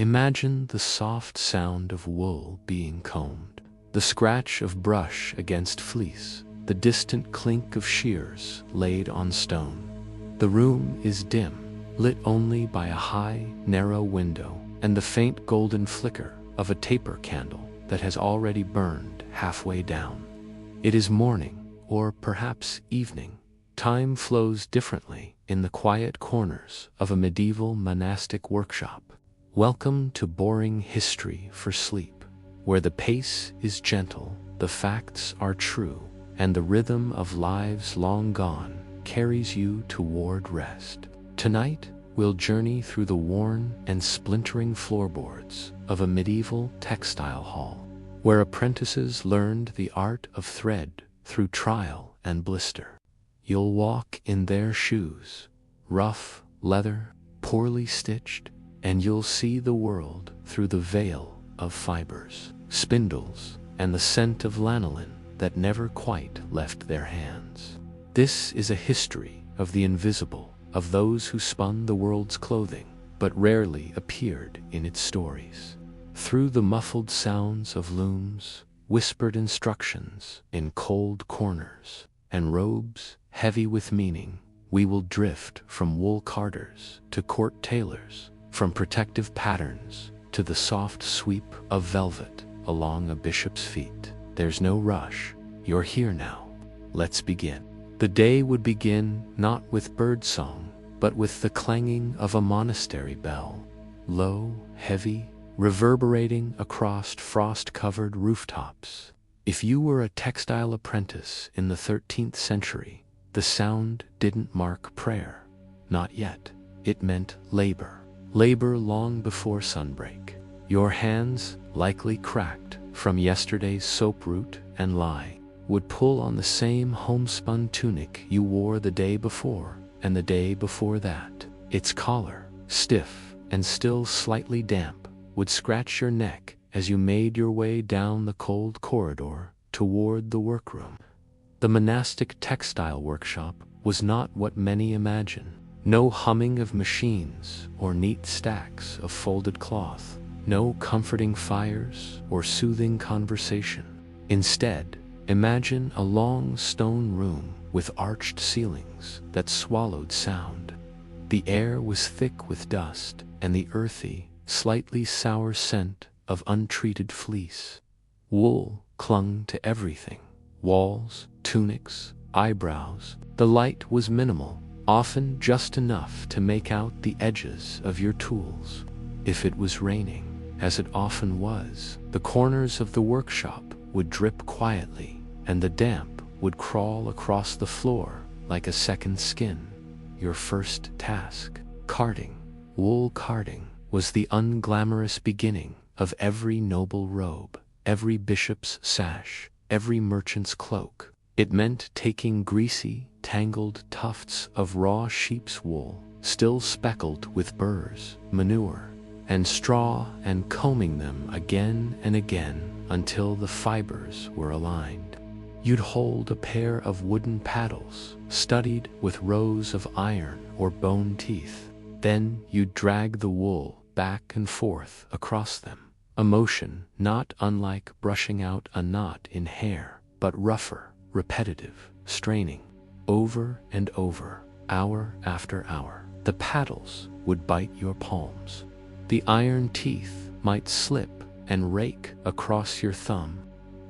Imagine the soft sound of wool being combed, the scratch of brush against fleece, the distant clink of shears laid on stone. The room is dim, lit only by a high, narrow window and the faint golden flicker of a taper candle that has already burned halfway down. It is morning, or perhaps evening. Time flows differently in the quiet corners of a medieval monastic workshop. Welcome to boring history for sleep, where the pace is gentle, the facts are true, and the rhythm of lives long gone carries you toward rest. Tonight, we'll journey through the worn and splintering floorboards of a medieval textile hall, where apprentices learned the art of thread through trial and blister. You'll walk in their shoes, rough leather, poorly stitched, and you'll see the world through the veil of fibers, spindles, and the scent of lanolin that never quite left their hands. This is a history of the invisible, of those who spun the world's clothing, but rarely appeared in its stories. Through the muffled sounds of looms, whispered instructions in cold corners, and robes heavy with meaning, we will drift from wool carders to court tailors, from protective patterns to the soft sweep of velvet along a bishop's feet. There's no rush. You're here now. Let's begin. The day would begin not with birdsong, but with the clanging of a monastery bell, low, heavy, reverberating across frost-covered rooftops. If you were a textile apprentice in the 13th century, the sound didn't mark prayer. Not yet. It meant labor. Labor long before sunbreak. Your hands, likely cracked from yesterday's soap root and lye, would pull on the same homespun tunic you wore the day before and the day before that. Its collar, stiff and still slightly damp, would scratch your neck as you made your way down the cold corridor toward the workroom. The monastic textile workshop was not what many imagine. No humming of machines or neat stacks of folded cloth. No comforting fires or soothing conversation. Instead, imagine a long stone room with arched ceilings that swallowed sound. The air was thick with dust and the earthy, slightly sour scent of untreated fleece. Wool clung to everything. Walls, tunics, eyebrows. The light was minimal, often just enough to make out the edges of your tools. If it was raining, as it often was, the corners of the workshop would drip quietly, and the damp would crawl across the floor like a second skin. Your first task, carding. Wool carding was the unglamorous beginning of every noble robe, every bishop's sash, every merchant's cloak. It meant taking greasy, tangled tufts of raw sheep's wool, still speckled with burrs, manure, and straw, and combing them again and again until the fibers were aligned. You'd hold a pair of wooden paddles, studded with rows of iron or bone teeth. Then you'd drag the wool back and forth across them, a motion not unlike brushing out a knot in hair, but rougher, repetitive, straining. Over and over, hour after hour, the paddles would bite your palms. The iron teeth might slip and rake across your thumb,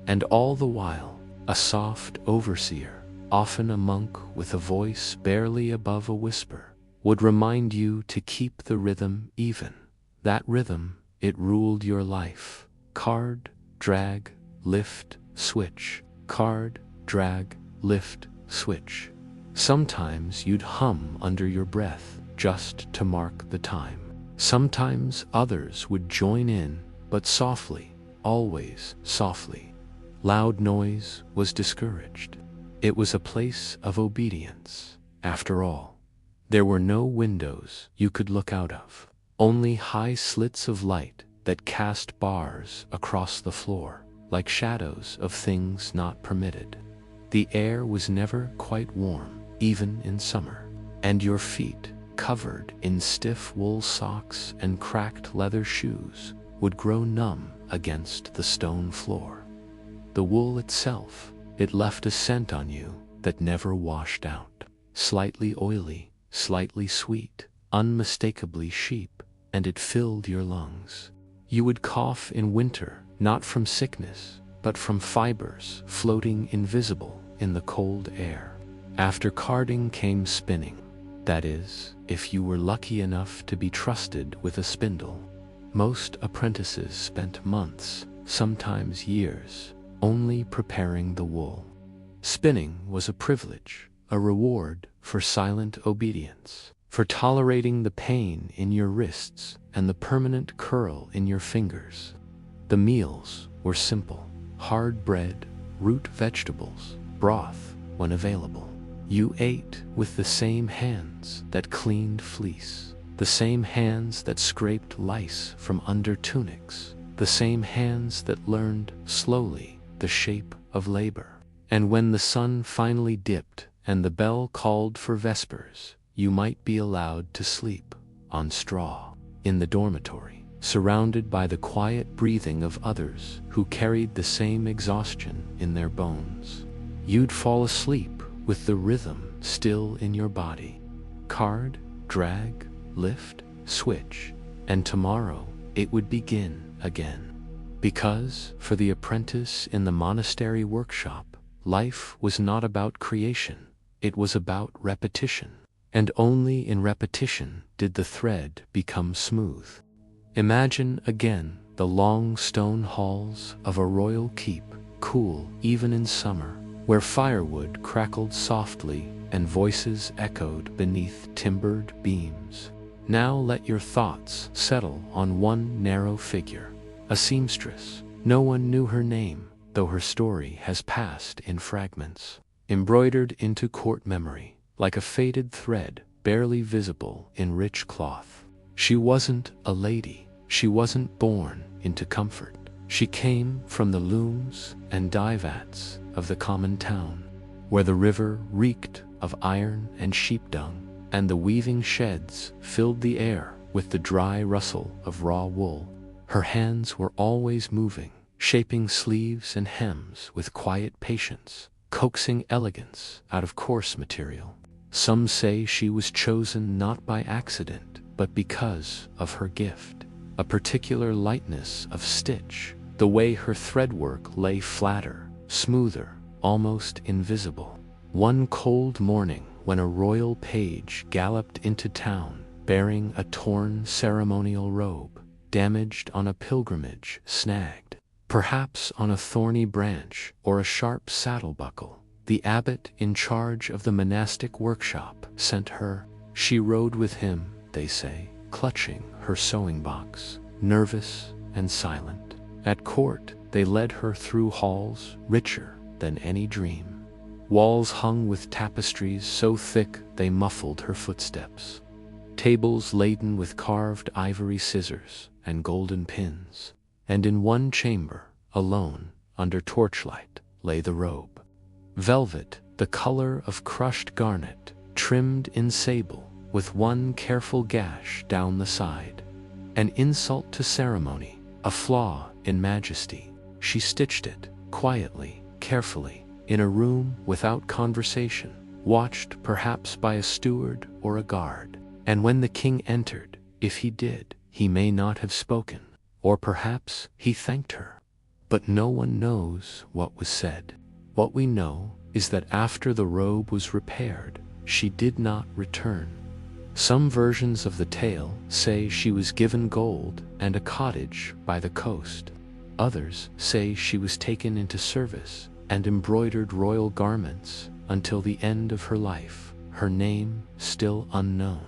and all the while, a soft overseer, often a monk with a voice barely above a whisper, would remind you to keep the rhythm even. That rhythm, it ruled your life. Card, drag, lift, switch. Card, drag, lift, switch. Sometimes you'd hum under your breath just to mark the time. Sometimes others would join in, but softly, always softly. Loud noise was discouraged. It was a place of obedience. After all, there were no windows you could look out of, only high slits of light that cast bars across the floor, like shadows of things not permitted. The air was never quite warm, even in summer, and your feet, covered in stiff wool socks and cracked leather shoes, would grow numb against the stone floor. The wool itself, it left a scent on you that never washed out. Slightly oily, slightly sweet, unmistakably sheep, and it filled your lungs. You would cough in winter, not from sickness, but from fibers floating invisible in the cold air. After carding came spinning. That is, if you were lucky enough to be trusted with a spindle. Most apprentices spent months, sometimes years, only preparing the wool. Spinning was a privilege, a reward for silent obedience, for tolerating the pain in your wrists and the permanent curl in your fingers. The meals were simple: hard bread, root vegetables, broth when available. You ate with the same hands that cleaned fleece, the same hands that scraped lice from under tunics, the same hands that learned slowly the shape of labor. And when the sun finally dipped and the bell called for vespers, you might be allowed to sleep on straw in the dormitory, surrounded by the quiet breathing of others who carried the same exhaustion in their bones. You'd fall asleep with the rhythm still in your body. Card, drag, lift, switch, and tomorrow it would begin again. Because, for the apprentice in the monastery workshop, life was not about creation, it was about repetition. And only in repetition did the thread become smooth. Imagine again the long stone halls of a royal keep, cool even in summer, where firewood crackled softly and voices echoed beneath timbered beams. Now let your thoughts settle on one narrow figure, a seamstress. No one knew her name, though her story has passed in fragments, embroidered into court memory, like a faded thread, barely visible in rich cloth. She wasn't a lady. She wasn't born into comfort. She came from the looms and dye vats of the common town, where the river reeked of iron and sheep dung, and the weaving sheds filled the air with the dry rustle of raw wool. Her hands were always moving, shaping sleeves and hems with quiet patience, coaxing elegance out of coarse material. Some say she was chosen not by accident, but because of her gift, a particular lightness of stitch, the way her threadwork lay flatter, smoother, almost invisible. One cold morning, when a royal page galloped into town, bearing a torn ceremonial robe, damaged on a pilgrimage, snagged, perhaps on a thorny branch or a sharp saddle buckle, the abbot in charge of the monastic workshop sent her. She rode with him, they say, clutching her sewing box, nervous and silent. At court, they led her through halls richer than any dream. Walls hung with tapestries so thick they muffled her footsteps. Tables laden with carved ivory scissors and golden pins. And in one chamber, alone, under torchlight, lay the robe. Velvet, the color of crushed garnet, trimmed in sable, with one careful gash down the side. An insult to ceremony, a flaw in majesty. She stitched it, quietly, carefully, in a room without conversation, watched perhaps by a steward or a guard. And when the king entered, if he did, he may not have spoken, or perhaps he thanked her. But no one knows what was said. What we know is that after the robe was repaired, she did not return. Some versions of the tale say she was given gold and a cottage by the coast. Others say she was taken into service and embroidered royal garments until the end of her life, her name still unknown.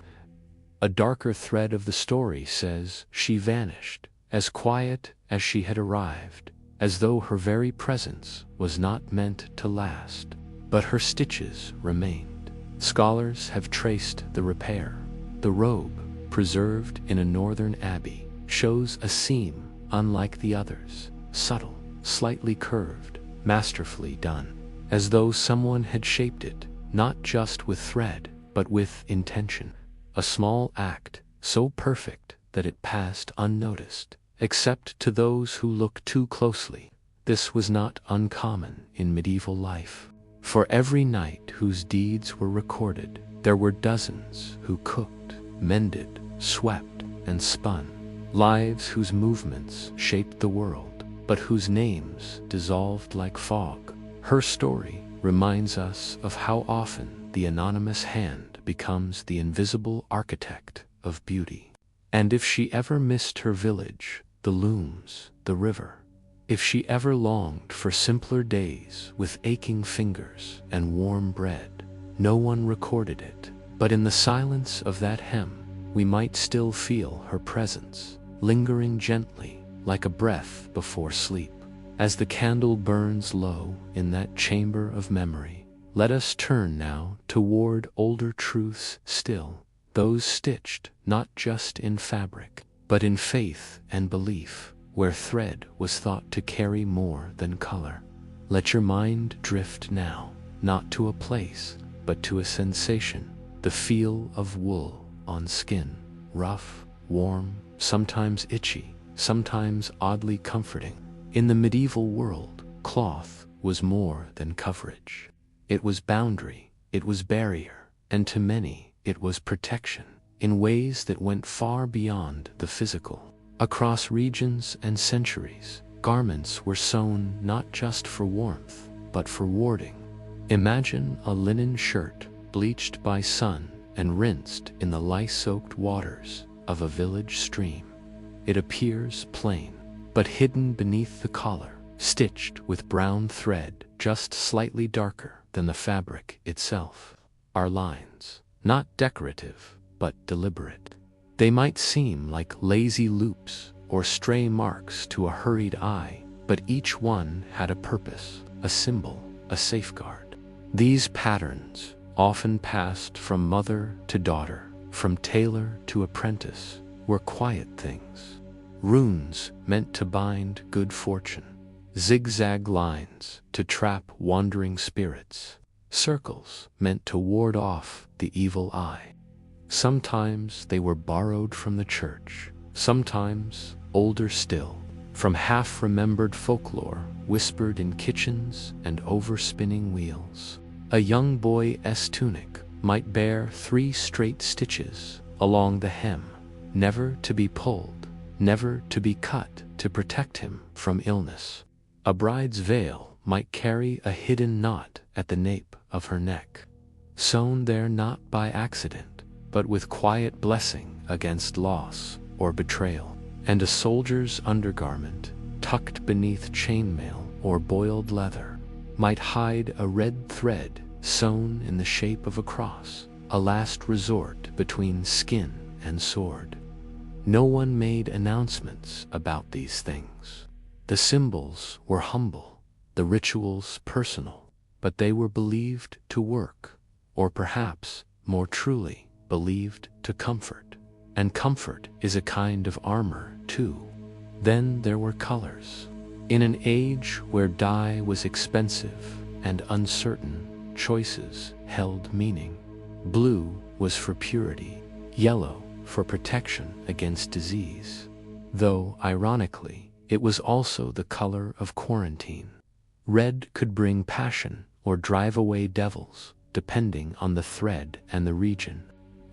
A darker thread of the story says she vanished, as quiet as she had arrived, as though her very presence was not meant to last. But her stitches remained. Scholars have traced the repair. The robe, preserved in a northern abbey, shows a seam unlike the others, subtle, slightly curved, masterfully done, as though someone had shaped it, not just with thread, but with intention. a small act so perfect that it passed unnoticed, except to those who looked too closely. This was not uncommon in medieval life. For every knight whose deeds were recorded, there were dozens who cooked, mended, swept, and spun. Lives whose movements shaped the world, but whose names dissolved like fog. Her story reminds us of how often the anonymous hand becomes the invisible architect of beauty. And if she ever missed her village, the looms, the river, if she ever longed for simpler days with aching fingers and warm bread, no one recorded it. But in the silence of that hem, we might still feel her presence, lingering gently like a breath before sleep. As the candle burns low in that chamber of memory, let us turn now toward older truths still, those stitched not just in fabric, but in faith and belief, where thread was thought to carry more than color. Let your mind drift now, not to a place, but to a sensation, the feel of wool on skin, rough, warm, sometimes itchy, sometimes oddly comforting. In the medieval world, cloth was more than coverage. It was boundary, it was barrier, and to many, it was protection, in ways that went far beyond the physical. Across regions and centuries, garments were sewn not just for warmth, but for warding. Imagine a linen shirt bleached by sun and rinsed in the lice-soaked waters of a village stream. It appears plain, but hidden beneath the collar, stitched with brown thread just slightly darker than the fabric itself, are lines, not decorative, but deliberate. They might seem like lazy loops or stray marks to a hurried eye, but each one had a purpose, a symbol, a safeguard. These patterns, often passed from mother to daughter, from tailor to apprentice, were quiet things. Runes meant to bind good fortune, zigzag lines to trap wandering spirits, circles meant to ward off the evil eye. Sometimes they were borrowed from the church, sometimes, older still, from half-remembered folklore whispered in kitchens and over spinning wheels. A young boy's tunic might bear 3 straight stitches along the hem, never to be pulled, never to be cut, to protect him from illness. A bride's veil might carry a hidden knot at the nape of her neck, sewn there not by accident, but with quiet blessing against loss or betrayal. And a soldier's undergarment, tucked beneath chainmail or boiled leather, might hide a red thread sewn in the shape of a cross, a last resort between skin and sword. No one made announcements about these things. The symbols were humble, the rituals personal, but they were believed to work, or perhaps, more truly, believed to comfort. And comfort is a kind of armor, too. Then there were colors. In an age where dye was expensive and uncertain, choices held meaning. Blue was for purity, yellow for protection against disease, though, ironically, it was also the color of quarantine. Red could bring passion or drive away devils, depending on the thread and the region.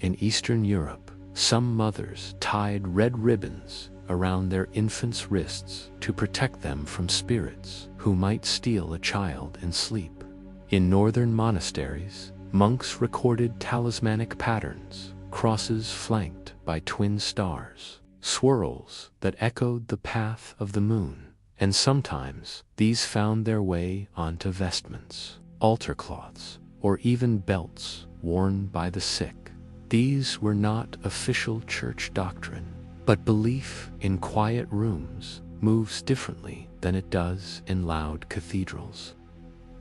In Eastern Europe, some mothers tied red ribbons around their infants' wrists to protect them from spirits who might steal a child in sleep. In northern monasteries, monks recorded talismanic patterns, crosses flanked by twin stars, swirls that echoed the path of the moon, and sometimes these found their way onto vestments, altar cloths, or even belts worn by the sick. These were not official church doctrine, but belief in quiet rooms moves differently than it does in loud cathedrals.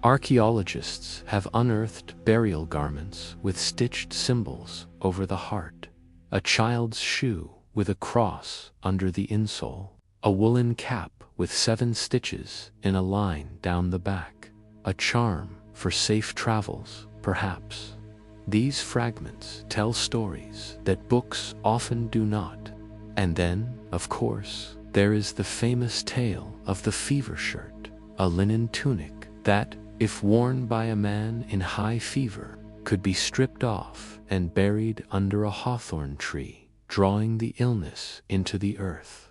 Archaeologists have unearthed burial garments with stitched symbols over the heart, a child's shoe with a cross under the insole, a woolen cap with 7 stitches in a line down the back, a charm for safe travels, perhaps. These fragments tell stories that books often do not. And then, of course, there is the famous tale of the fever shirt, a linen tunic that, if worn by a man in high fever, could be stripped off and buried under a hawthorn tree, drawing the illness into the earth.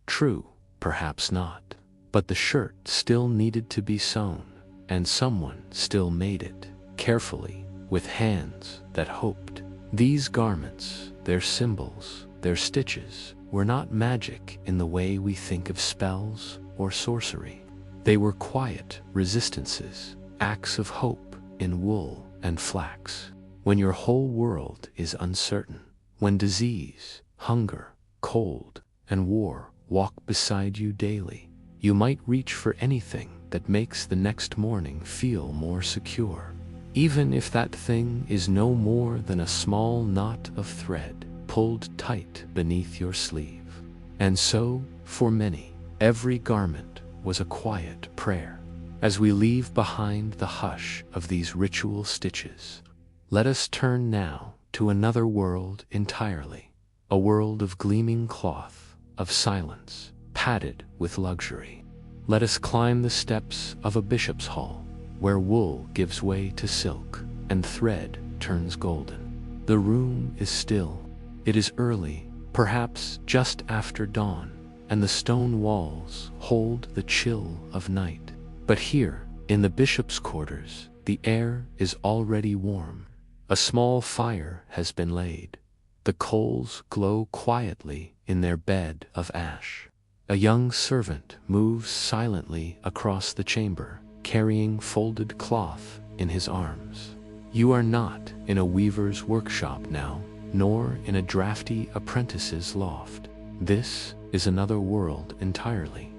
True, perhaps not, but the shirt still needed to be sewn, and someone still made it, carefully, with hands that hoped. These garments, their symbols, their stitches, were not magic in the way we think of spells or sorcery. They were quiet resistances, acts of hope in wool and flax. When your whole world is uncertain, when disease, hunger, cold, and war walk beside you daily, you might reach for anything that makes the next morning feel more secure, even if that thing is no more than a small knot of thread pulled tight beneath your sleeve. And so, for many, every garment was a quiet prayer. As we leave behind the hush of these ritual stitches, let us turn now to another world entirely, a world of gleaming cloth, of silence, padded with luxury. Let us climb the steps of a bishop's hall, where wool gives way to silk and thread turns golden. The room is still. It is early, perhaps just after dawn, and the stone walls hold the chill of night. But here, in the bishop's quarters, the air is already warm. A small fire has been laid. The coals glow quietly in their bed of ash. A young servant moves silently across the chamber, carrying folded cloth in his arms. You are not in a weaver's workshop now, nor in a drafty apprentice's loft. This is another world entirely,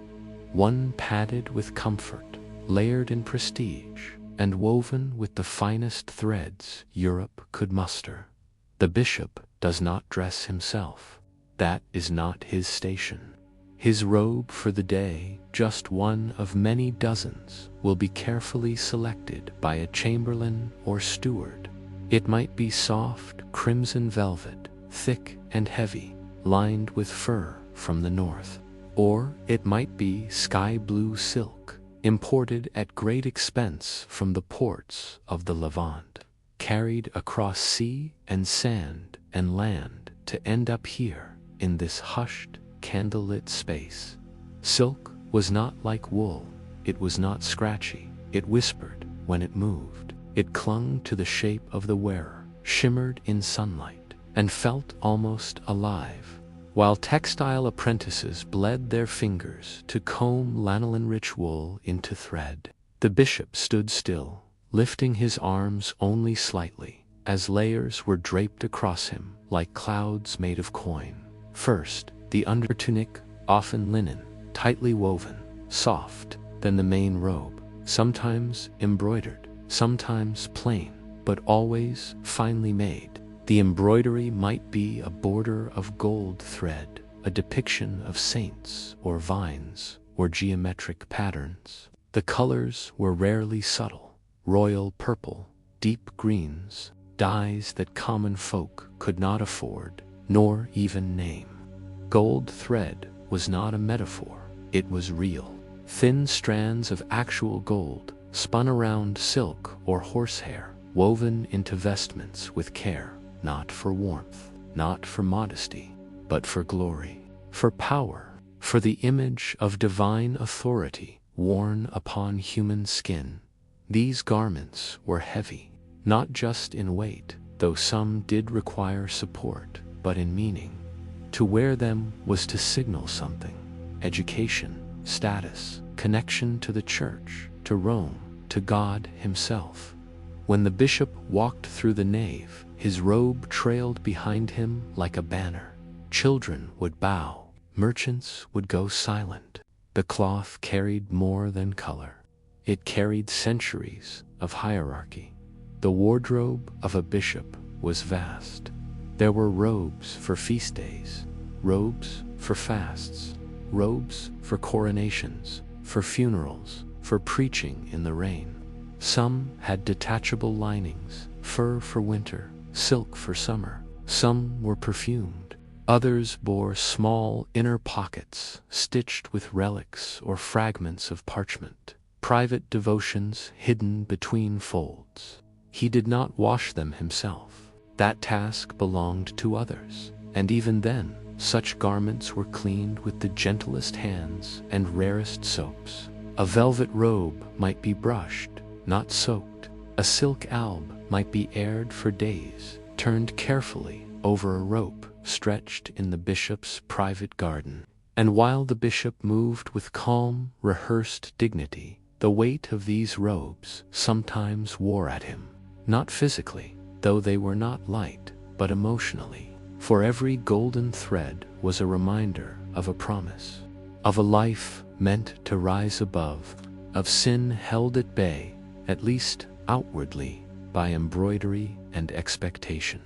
one padded with comfort, layered in prestige, and woven with the finest threads Europe could muster. The bishop does not dress himself. That is not his station. His robe for the day, just one of many dozens, will be carefully selected by a chamberlain or steward. It might be soft crimson velvet, thick and heavy, lined with fur from the north. Or it might be sky blue silk, imported at great expense from the ports of the Levant, carried across sea and sand and land to end up here in this hushed, candlelit space. Silk was not like wool. It was not scratchy. It whispered when it moved. It clung to the shape of the wearer, shimmered in sunlight, and felt almost alive. While textile apprentices bled their fingers to comb lanolin-rich wool into thread, the bishop stood still, lifting his arms only slightly, as layers were draped across him like clouds made of coin. First, the undertunic, often linen, tightly woven, soft, then the main robe, sometimes embroidered, sometimes plain, but always finely made. The embroidery might be a border of gold thread, a depiction of saints or vines or geometric patterns. The colors were rarely subtle, royal purple, deep greens, dyes that common folk could not afford, nor even name. Gold thread was not a metaphor, it was real. Thin strands of actual gold, spun around silk or horsehair, woven into vestments with care, not for warmth, not for modesty, but for glory, for power, for the image of divine authority worn upon human skin. These garments were heavy, not just in weight, though some did require support, but in meaning. To wear them was to signal something: education, status, connection to the church, to Rome, to God himself. When the bishop walked through the nave, his robe trailed behind him like a banner. Children would bow, merchants would go silent. The cloth carried more than color. It carried centuries of hierarchy. The wardrobe of a bishop was vast. There were robes for feast days, robes for fasts, robes for coronations, for funerals, for preaching in the rain. Some had detachable linings, fur for winter, silk for summer. Some were perfumed. Others bore small inner pockets stitched with relics or fragments of parchment, private devotions hidden between folds. He did not wash them himself. That task belonged to others, and even then, such garments were cleaned with the gentlest hands and rarest soaps. A velvet robe might be brushed, not soaked. A silk alb might be aired for days, turned carefully over a rope stretched in the bishop's private garden. And while the bishop moved with calm, rehearsed dignity, the weight of these robes sometimes wore at him. Not physically, though they were not light, but emotionally. For every golden thread was a reminder of a promise, of a life meant to rise above, of sin held at bay, at least outwardly, by embroidery and expectation.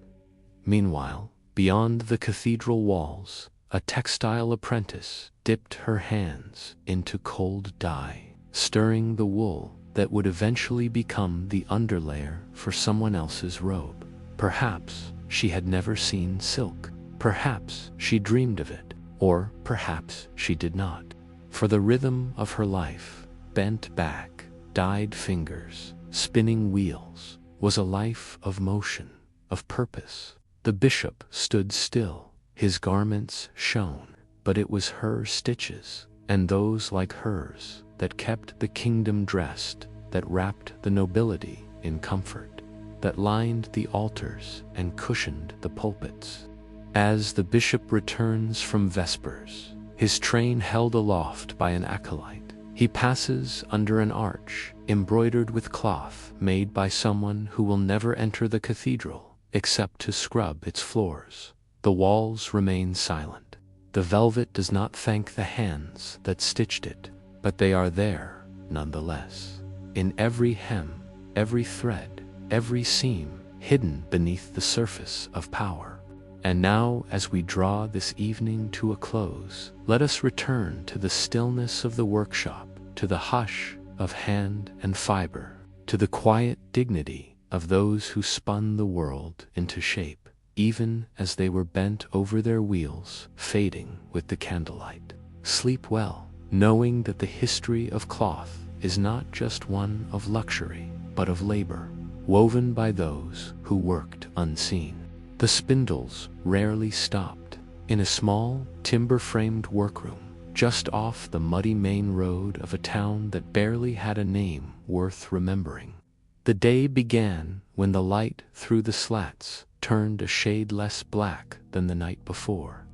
Meanwhile, beyond the cathedral walls, a textile apprentice dipped her hands into cold dye, stirring the wool that would eventually become the underlayer for someone else's robe. Perhaps she had never seen silk. Perhaps she dreamed of it, or perhaps she did not. For the rhythm of her life, bent back, dyed fingers, spinning wheels, was a life of motion, of purpose. The bishop stood still. His garments shone, but it was her stitches, and those like hers, that kept the kingdom dressed, that wrapped the nobility in comfort, that lined the altars and cushioned the pulpits. As the bishop returns from vespers, his train held aloft by an acolyte, he passes under an arch embroidered with cloth made by someone who will never enter the cathedral except to scrub its floors. The walls remain silent. The velvet does not thank the hands that stitched it, but they are there nonetheless. In every hem, every thread, every seam, hidden beneath the surface of power. And now, as we draw this evening to a close, let us return to the stillness of the workshop, to the hush of hand and fiber, to the quiet dignity of those who spun the world into shape, even as they were bent over their wheels, fading with the candlelight. Sleep well, knowing that the history of cloth is not just one of luxury, but of labor, woven by those who worked unseen. The spindles rarely stopped. In a small, timber-framed workroom, just off the muddy main road of a town that barely had a name worth remembering. The day began when the light through the slats turned a shade less black than the night before.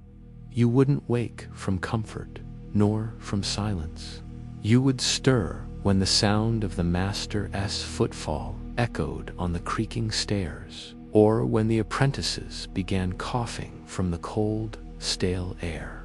You wouldn't wake from comfort, nor from silence. You would stir when the sound of the master's footfall echoed on the creaking stairs, or when the apprentices began coughing from the cold, stale air.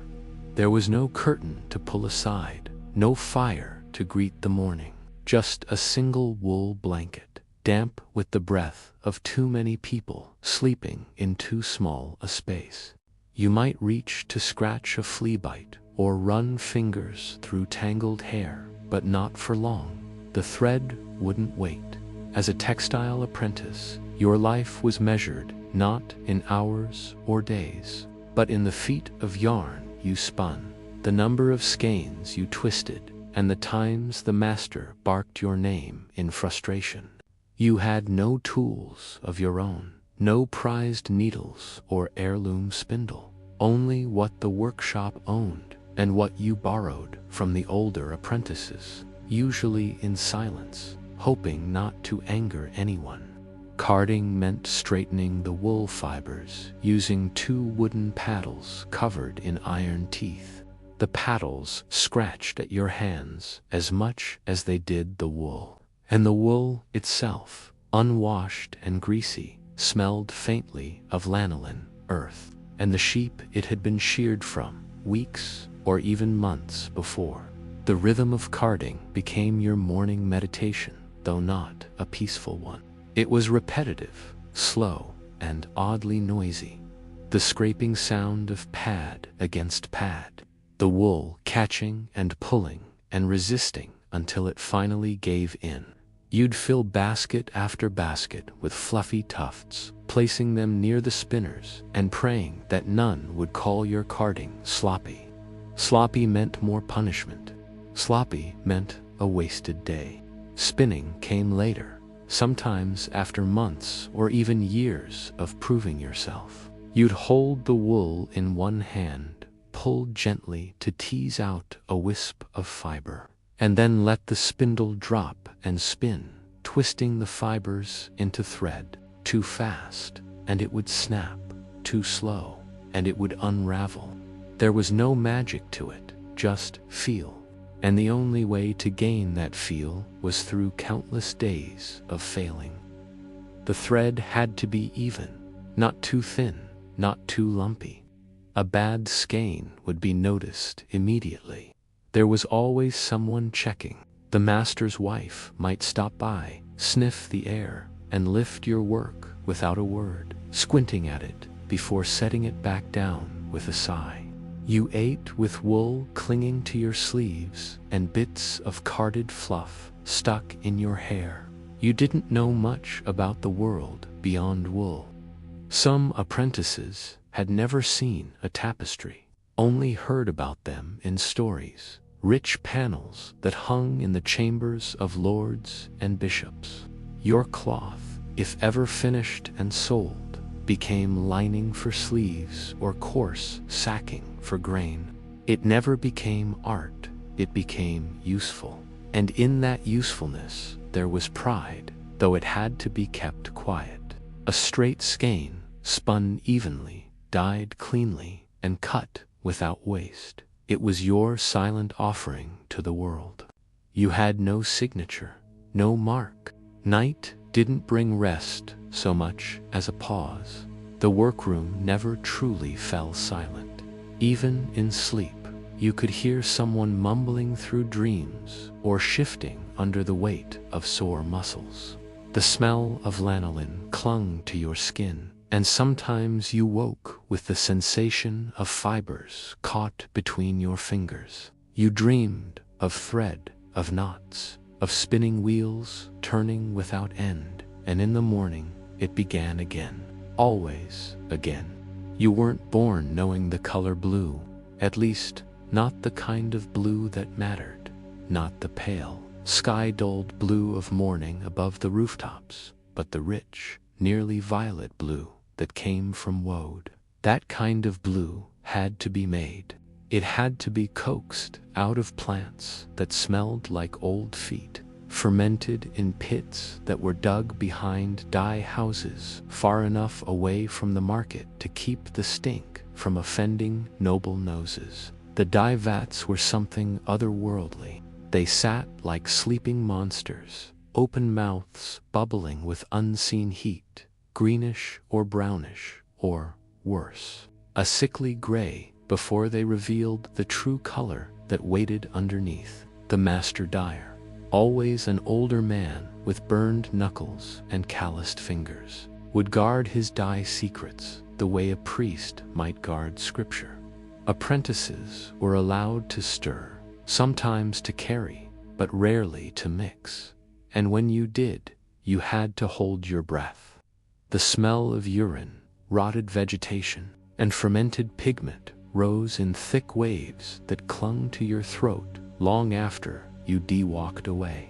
There was no curtain to pull aside, no fire to greet the morning, just a single wool blanket, damp with the breath of too many people sleeping in too small a space. You might reach to scratch a flea bite or run fingers through tangled hair, but not for long. The thread wouldn't wait. As a textile apprentice, your life was measured not in hours or days, but in the feet of yarn you spun, the number of skeins you twisted, and the times the master barked your name in frustration. You had no tools of your own, no prized needles or heirloom spindle, only what the workshop owned and what you borrowed from the older apprentices, usually in silence, hoping not to anger anyone. Carding meant straightening the wool fibers using 2 wooden paddles covered in iron teeth. The paddles scratched at your hands as much as they did the wool, and the wool itself, unwashed and greasy, smelled faintly of lanolin, earth, and the sheep it had been sheared from weeks or even months before. The rhythm of carding became your morning meditation, though not a peaceful one. It was repetitive, slow, and oddly noisy. The scraping sound of pad against pad, the wool catching and pulling and resisting until it finally gave in. You'd fill basket after basket with fluffy tufts, placing them near the spinners and praying that none would call your carding sloppy. Sloppy meant more punishment. Sloppy meant a wasted day. Spinning came later, sometimes after months or even years of proving yourself. You'd hold the wool in one hand, pull gently to tease out a wisp of fiber, and then let the spindle drop and spin, twisting the fibers into thread. Too fast, and it would snap. Too slow, and it would unravel. There was no magic to it, just feel. And the only way to gain that feel was through countless days of failing. The thread had to be even, not too thin, not too lumpy. A bad skein would be noticed immediately. There was always someone checking. The master's wife might stop by, sniff the air, and lift your work without a word, squinting at it before setting it back down with a sigh. You ate with wool clinging to your sleeves and bits of carded fluff stuck in your hair. You didn't know much about the world beyond wool. Some apprentices had never seen a tapestry, only heard about them in stories, rich panels that hung in the chambers of lords and bishops. Your cloth, if ever finished and sold, became lining for sleeves or coarse sacking for grain. It never became art, it became useful. And in that usefulness there was pride, though it had to be kept quiet. A straight skein, spun evenly, dyed cleanly, and cut without waste. It was your silent offering to the world. You had no signature, no mark. Night didn't bring rest so much as a pause. The workroom never truly fell silent. Even in sleep, you could hear someone mumbling through dreams or shifting under the weight of sore muscles. The smell of lanolin clung to your skin, and sometimes you woke with the sensation of fibers caught between your fingers. You dreamed of thread, of knots, of spinning wheels turning without end, and in the morning it began again, always again. You weren't born knowing the color blue, at least not the kind of blue that mattered, not the pale, sky-dulled blue of morning above the rooftops, but the rich, nearly violet blue that came from woad. That kind of blue had to be made. It had to be coaxed out of plants that smelled like old feet, fermented in pits that were dug behind dye houses far enough away from the market to keep the stink from offending noble noses. The dye vats were something otherworldly. They sat like sleeping monsters, open mouths bubbling with unseen heat, greenish or brownish, or worse, a sickly gray, before they revealed the true color that waited underneath. The master dyer, always an older man with burned knuckles and calloused fingers, would guard his dye secrets the way a priest might guard scripture. Apprentices were allowed to stir, sometimes to carry, but rarely to mix. And when you did, you had to hold your breath. The smell of urine, rotted vegetation, and fermented pigment rose in thick waves that clung to your throat long after you de-walked away.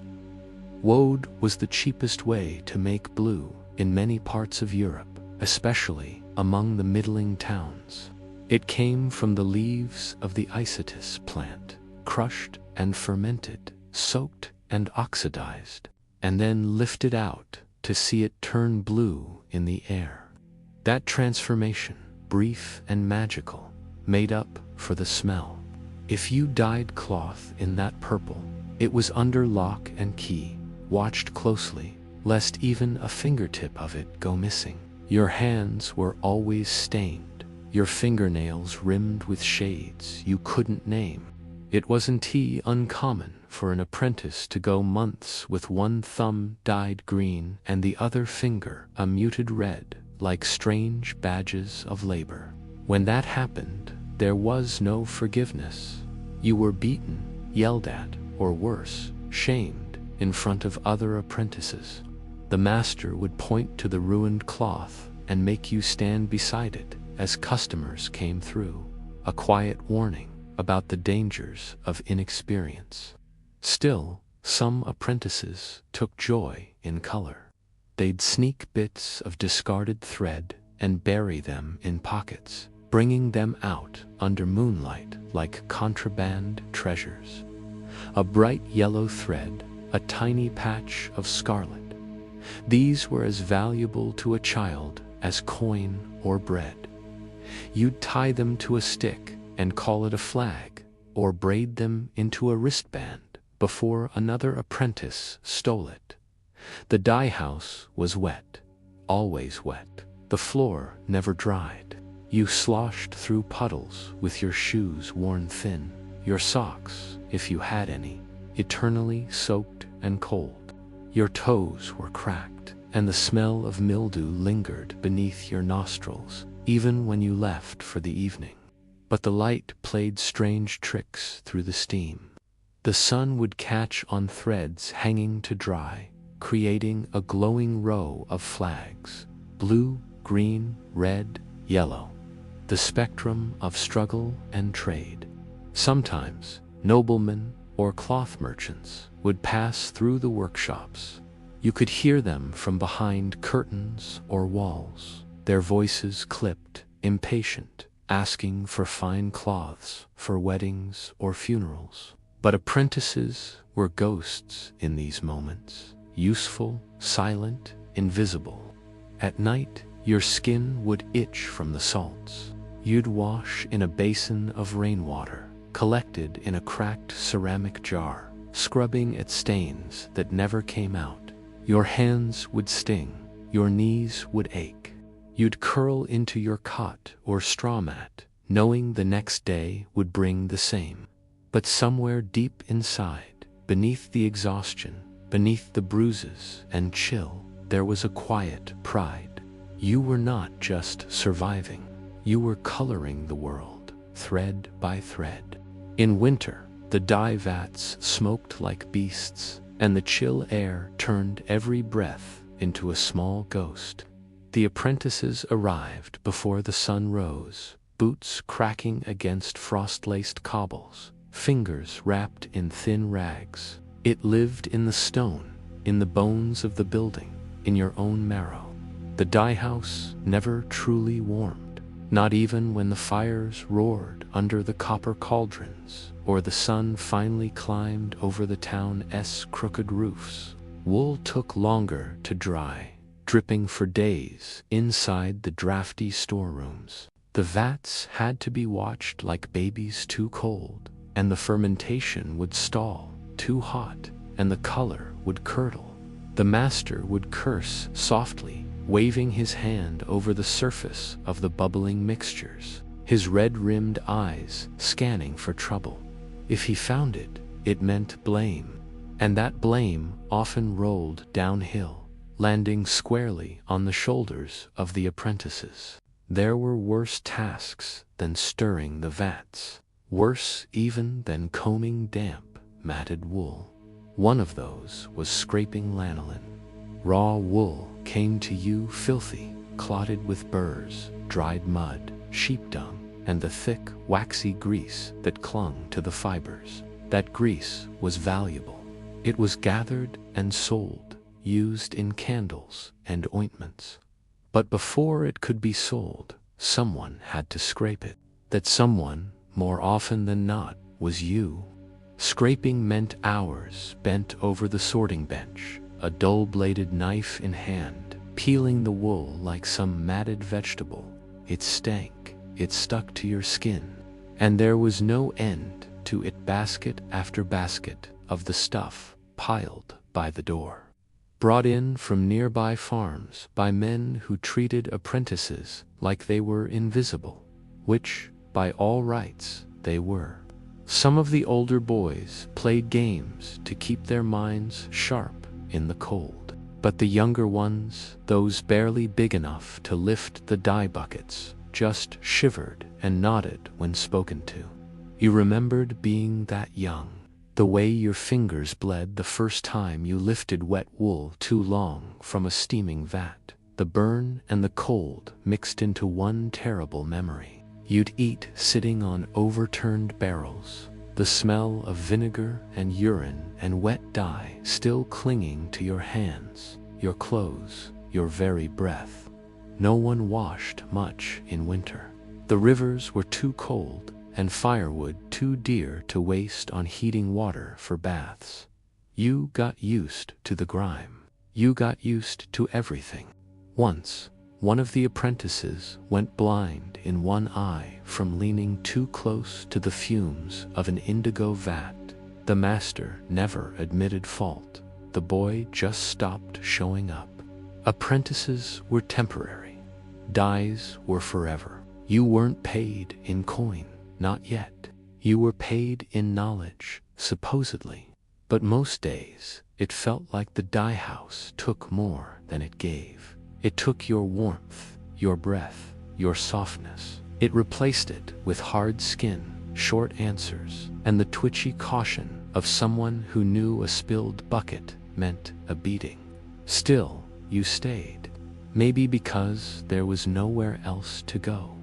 Woad was the cheapest way to make blue in many parts of Europe, especially among the middling towns. It came from the leaves of the isatis plant, crushed and fermented, soaked and oxidized, and then lifted out to see it turn blue in the air. That transformation, brief and magical, made up for the smell. If you dyed cloth in that purple, it was under lock and key, watched closely, lest even a fingertip of it go missing. Your hands were always stained, your fingernails rimmed with shades you couldn't name. It wasn't uncommon for an apprentice to go months with one thumb dyed green and the other finger a muted red, like strange badges of labor. When that happened, there was no forgiveness. You were beaten, yelled at, or worse, shamed, in front of other apprentices. The master would point to the ruined cloth and make you stand beside it as customers came through, a quiet warning about the dangers of inexperience. Still, some apprentices took joy in color. They'd sneak bits of discarded thread and bury them in pockets, bringing them out under moonlight like contraband treasures. A bright yellow thread, a tiny patch of scarlet. These were as valuable to a child as coin or bread. You'd tie them to a stick and call it a flag, or braid them into a wristband before another apprentice stole it. The dye house was wet, always wet. The floor never dried. You sloshed through puddles with your shoes worn thin, your socks, if you had any, eternally soaked and cold. Your toes were cracked, and the smell of mildew lingered beneath your nostrils, even when you left for the evening. But the light played strange tricks through the steam. The sun would catch on threads hanging to dry, creating a glowing row of flags, blue, green, red, yellow, the spectrum of struggle and trade. Sometimes, noblemen or cloth merchants would pass through the workshops. You could hear them from behind curtains or walls, their voices clipped, impatient, asking for fine cloths for weddings or funerals. But apprentices were ghosts in these moments, useful, silent, invisible. At night, your skin would itch from the salts. You'd wash in a basin of rainwater, collected in a cracked ceramic jar, scrubbing at stains that never came out. Your hands would sting, your knees would ache. You'd curl into your cot or straw mat, knowing the next day would bring the same. But somewhere deep inside, beneath the exhaustion, beneath the bruises and chill, there was a quiet pride. You were not just surviving, you were coloring the world, thread by thread. In winter, the dye vats smoked like beasts, and the chill air turned every breath into a small ghost. The apprentices arrived before the sun rose, boots cracking against frost-laced cobbles, fingers wrapped in thin rags. It lived in the stone, in the bones of the building, in your own marrow. The dye house never truly warmed, not even when the fires roared under the copper cauldrons, or the sun finally climbed over the town's crooked roofs. Wool took longer to dry, dripping for days inside the drafty storerooms. The vats had to be watched like babies too cold, and the fermentation would stall, too hot, and the color would curdle. The master would curse softly, waving his hand over the surface of the bubbling mixtures, his red-rimmed eyes scanning for trouble. If he found it, it meant blame, and that blame often rolled downhill, landing squarely on the shoulders of the apprentices. There were worse tasks than stirring the vats, worse even than combing damp, matted wool. One of those was scraping lanolin. Raw wool came to you filthy, clotted with burrs, dried mud, sheep dung, and the thick, waxy grease that clung to the fibers. That grease was valuable. It was gathered and sold, used in candles and ointments. But before it could be sold, someone had to scrape it. That someone, more often than not, was you. Scraping meant hours bent over the sorting bench, a dull-bladed knife in hand, peeling the wool like some matted vegetable. It stank, it stuck to your skin, and there was no end to it. Basket after basket of the stuff piled by the door, brought in from nearby farms by men who treated apprentices like they were invisible, which, by all rights, they were. Some of the older boys played games to keep their minds sharp in the cold, but the younger ones, those barely big enough to lift the dye buckets, just shivered and nodded when spoken to. You remembered being that young, The way your fingers bled the first time you lifted wet wool too long from a steaming vat. The burn and the cold mixed into one terrible memory. You'd eat sitting on overturned barrels, the smell of vinegar and urine and wet dye still clinging to your hands, your clothes, your very breath. No one washed much in winter. The rivers were too cold and firewood too dear to waste on heating water for baths. You got used to the grime. You got used to everything. Once, one of the apprentices went blind in one eye from leaning too close to the fumes of an indigo vat. The master never admitted fault. The boy just stopped showing up. Apprentices were temporary. Dyes were forever. You weren't paid in coin, not yet. You were paid in knowledge, supposedly. But most days, it felt like the dye house took more than it gave. It took your warmth, your breath, your softness. It replaced it with hard skin, short answers, and the twitchy caution of someone who knew a spilled bucket meant a beating. Still, you stayed. Maybe because there was nowhere else to go.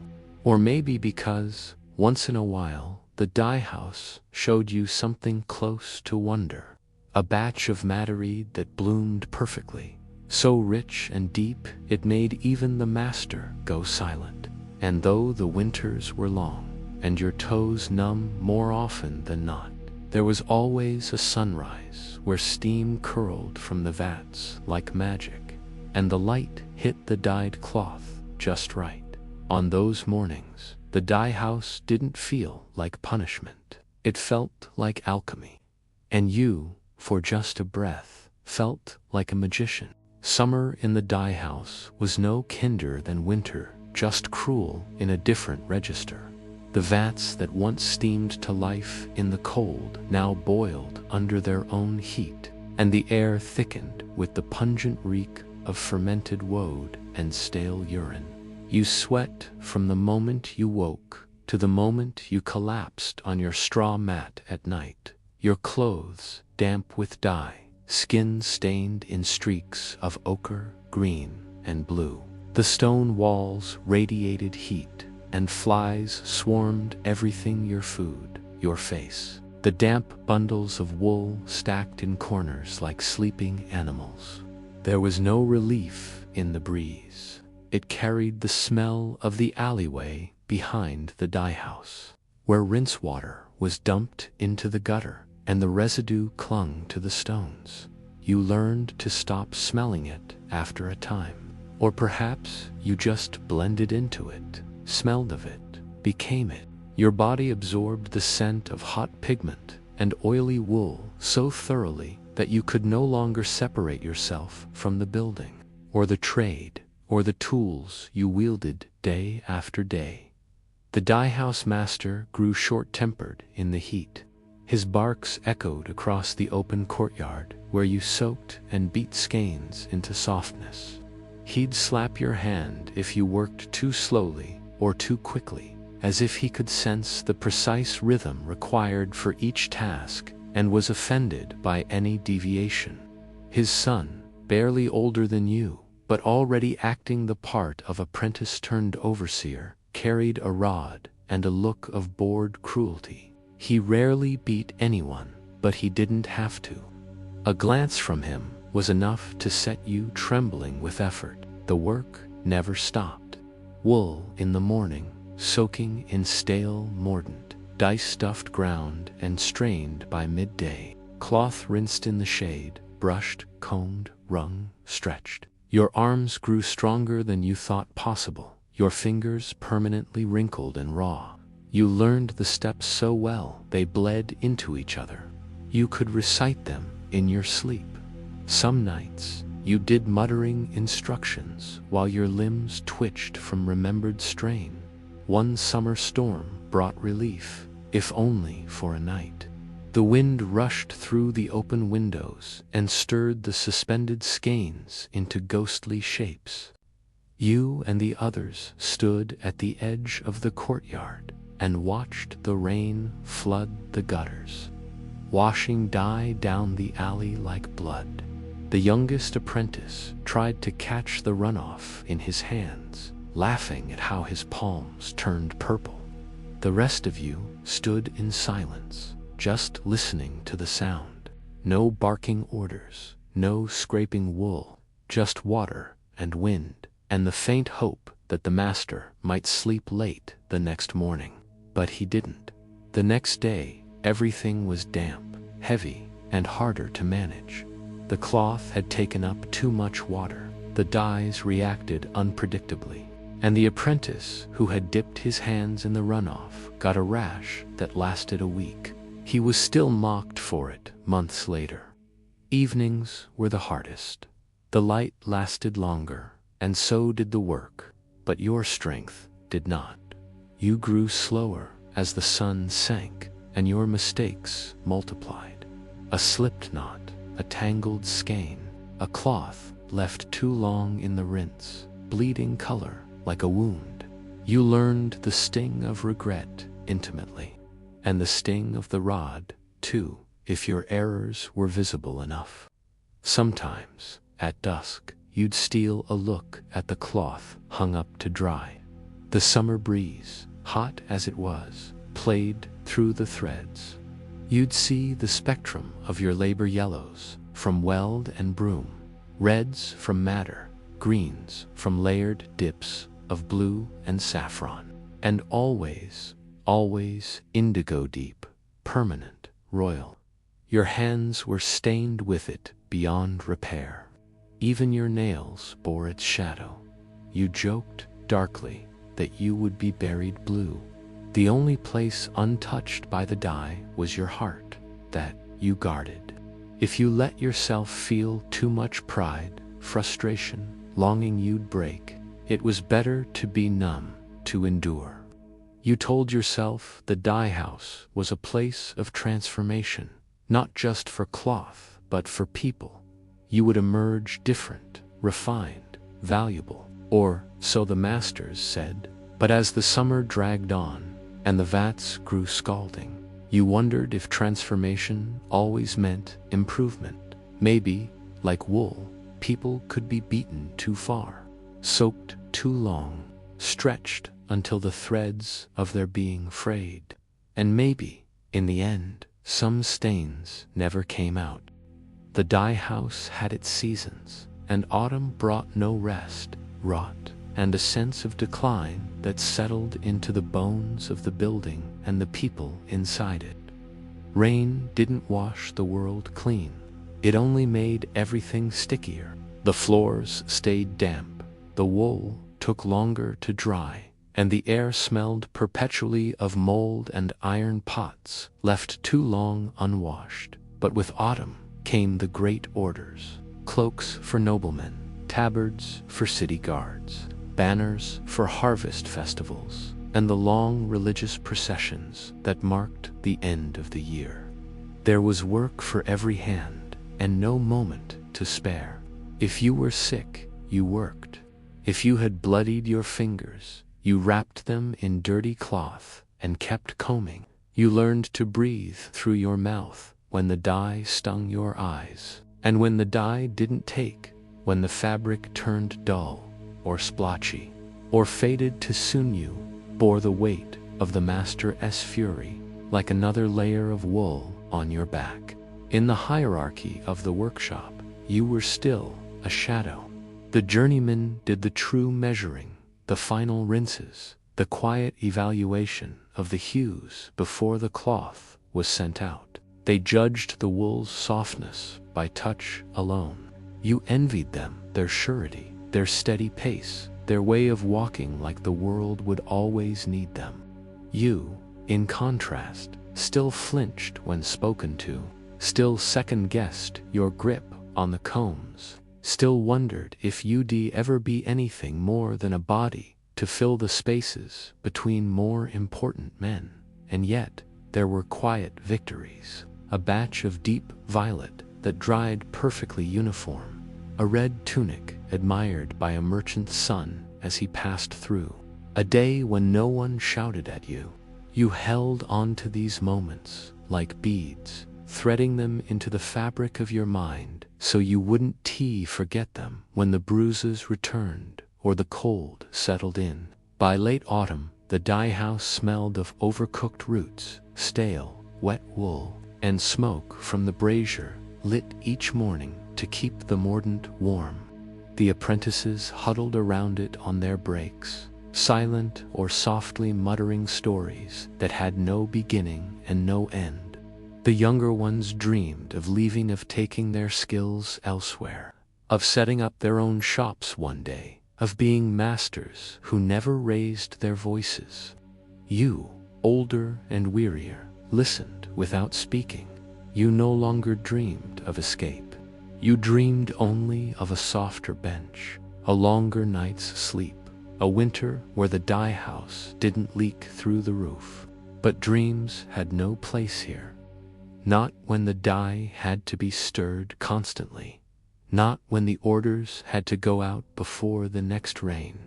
Or maybe because, once in a while, the dye house showed you something close to wonder. A batch of madderweed that bloomed perfectly, so rich and deep it made even the master go silent. And though the winters were long, and your toes numb more often than not, there was always a sunrise where steam curled from the vats like magic, and the light hit the dyed cloth just right. On those mornings, the dye house didn't feel like punishment. It felt like alchemy. And you, for just a breath, felt like a magician. Summer in the dye house was no kinder than winter, just cruel in a different register. The vats that once steamed to life in the cold now boiled under their own heat, and the air thickened with the pungent reek of fermented woad and stale urine. You sweat from the moment you woke to the moment you collapsed on your straw mat at night, your clothes damp with dye, skin stained in streaks of ochre, green, and blue. The stone walls radiated heat, and flies swarmed everything your food, your face. The damp bundles of wool stacked in corners like sleeping animals. There was no relief in the breeze. It carried the smell of the alleyway behind the dye house, where rinse water was dumped into the gutter, and the residue clung to the stones. You learned to stop smelling it after a time. Or perhaps you just blended into it, smelled of it, became it. Your body absorbed the scent of hot pigment and oily wool so thoroughly that you could no longer separate yourself from the building, or the trade, or the tools you wielded day after day. The dye house master grew short-tempered in the heat. His barks echoed across the open courtyard where you soaked and beat skeins into softness. He'd slap your hand if you worked too slowly or too quickly, as if he could sense the precise rhythm required for each task and was offended by any deviation. His son, barely older than you, but already acting the part of apprentice turned overseer, carried a rod and a look of bored cruelty. He rarely beat anyone, but he didn't have to. A glance from him was enough to set you trembling with effort. The work never stopped. Wool in the morning, soaking in stale mordant, dice-stuffed ground and strained by midday. Cloth rinsed in the shade, brushed, combed, wrung, stretched. Your arms grew stronger than you thought possible, your fingers permanently wrinkled and raw. You learned the steps so well they bled into each other. You could recite them in your sleep. Some nights, you did muttering instructions while your limbs twitched from remembered strain. One summer storm brought relief, if only for a night. The wind rushed through the open windows and stirred the suspended skeins into ghostly shapes. You and the others stood at the edge of the courtyard and watched the rain flood the gutters. washing dye down the alley like blood. The youngest apprentice tried to catch the runoff in his hands, laughing at how his palms turned purple. The rest of you stood in silence, just listening to the sound. No barking orders, no scraping wool, just water and wind, and the faint hope that the master might sleep late the next morning. But he didn't. The next day, everything was damp, heavy, and harder to manage. The cloth had taken up too much water, the dyes reacted unpredictably, and the apprentice who had dipped his hands in the runoff got a rash that lasted a week. He was still mocked for it months later. Evenings were the hardest. The light lasted longer, and so did the work, but your strength did not. You grew slower as the sun sank, and your mistakes multiplied. A slipped knot, a tangled skein, a cloth left too long in the rinse, bleeding color like a wound. You learned the sting of regret intimately, and the sting of the rod, too, if your errors were visible enough. Sometimes, at dusk, you'd steal a look at the cloth hung up to dry. The summer breeze, hot as it was, played through the threads. You'd see the spectrum of your labor: yellows from weld and broom, reds from madder, greens from layered dips of blue and saffron, and always, always indigo deep, permanent, royal. Your hands were stained with it beyond repair. Even your nails bore its shadow. You joked darkly that you would be buried blue. The only place untouched by the dye was your heart, that you guarded. If you let yourself feel too much pride, frustration, longing, you'd break. It was better to be numb, to endure. You told yourself the dye house was a place of transformation, not just for cloth, but for people. You would emerge different, refined, valuable, or so the masters said. But as the summer dragged on, and the vats grew scalding, you wondered if transformation always meant improvement. Maybe, like wool, people could be beaten too far, soaked too long, stretched until the threads of their being frayed. And maybe, in the end, some stains never came out. The dye house had its seasons, and autumn brought no rest, rot, and a sense of decline that settled into the bones of the building and the people inside it. Rain didn't wash the world clean. It only made everything stickier. The floors stayed damp, the wool took longer to dry, and the air smelled perpetually of mold and iron pots left too long unwashed. But with autumn came the great orders: cloaks for noblemen, tabards for city guards, banners for harvest festivals, and the long religious processions that marked the end of the year. There was work for every hand, and no moment to spare. If you were sick, you worked. If you had bloodied your fingers, you wrapped them in dirty cloth and kept combing. You learned to breathe through your mouth when the dye stung your eyes, and when the dye didn't take, when the fabric turned dull or splotchy, or faded too soon, you bore the weight of the master's fury like another layer of wool on your back. In the hierarchy of the workshop, you were still a shadow. The journeyman did the true measuring, the final rinses, the quiet evaluation of the hues before the cloth was sent out. They judged the wool's softness by touch alone. You envied them, their surety, their steady pace, their way of walking like the world would always need them. You, in contrast, still flinched when spoken to, still second-guessed your grip on the combs, still wondered if you'd ever be anything more than a body to fill the spaces between more important men. And yet, there were quiet victories: a batch of deep violet that dried perfectly uniform, a red tunic admired by a merchant's son as he passed through, a day when no one shouted at you. You held on to these moments like beads, threading them into the fabric of your mind so you wouldn't forget them when the bruises returned or the cold settled in. By late autumn, the dye house smelled of overcooked roots, stale, wet wool, and smoke from the brazier lit each morning to keep the mordant warm. The apprentices huddled around it on their breaks, silent or softly muttering stories that had no beginning and no end. The younger ones dreamed of leaving, of taking their skills elsewhere, of setting up their own shops one day, of being masters who never raised their voices. You, older and wearier, listened without speaking. You no longer dreamed of escape. You dreamed only of a softer bench, a longer night's sleep, a winter where the dye house didn't leak through the roof. But dreams had no place here. Not when the dye had to be stirred constantly. Not when the orders had to go out before the next rain.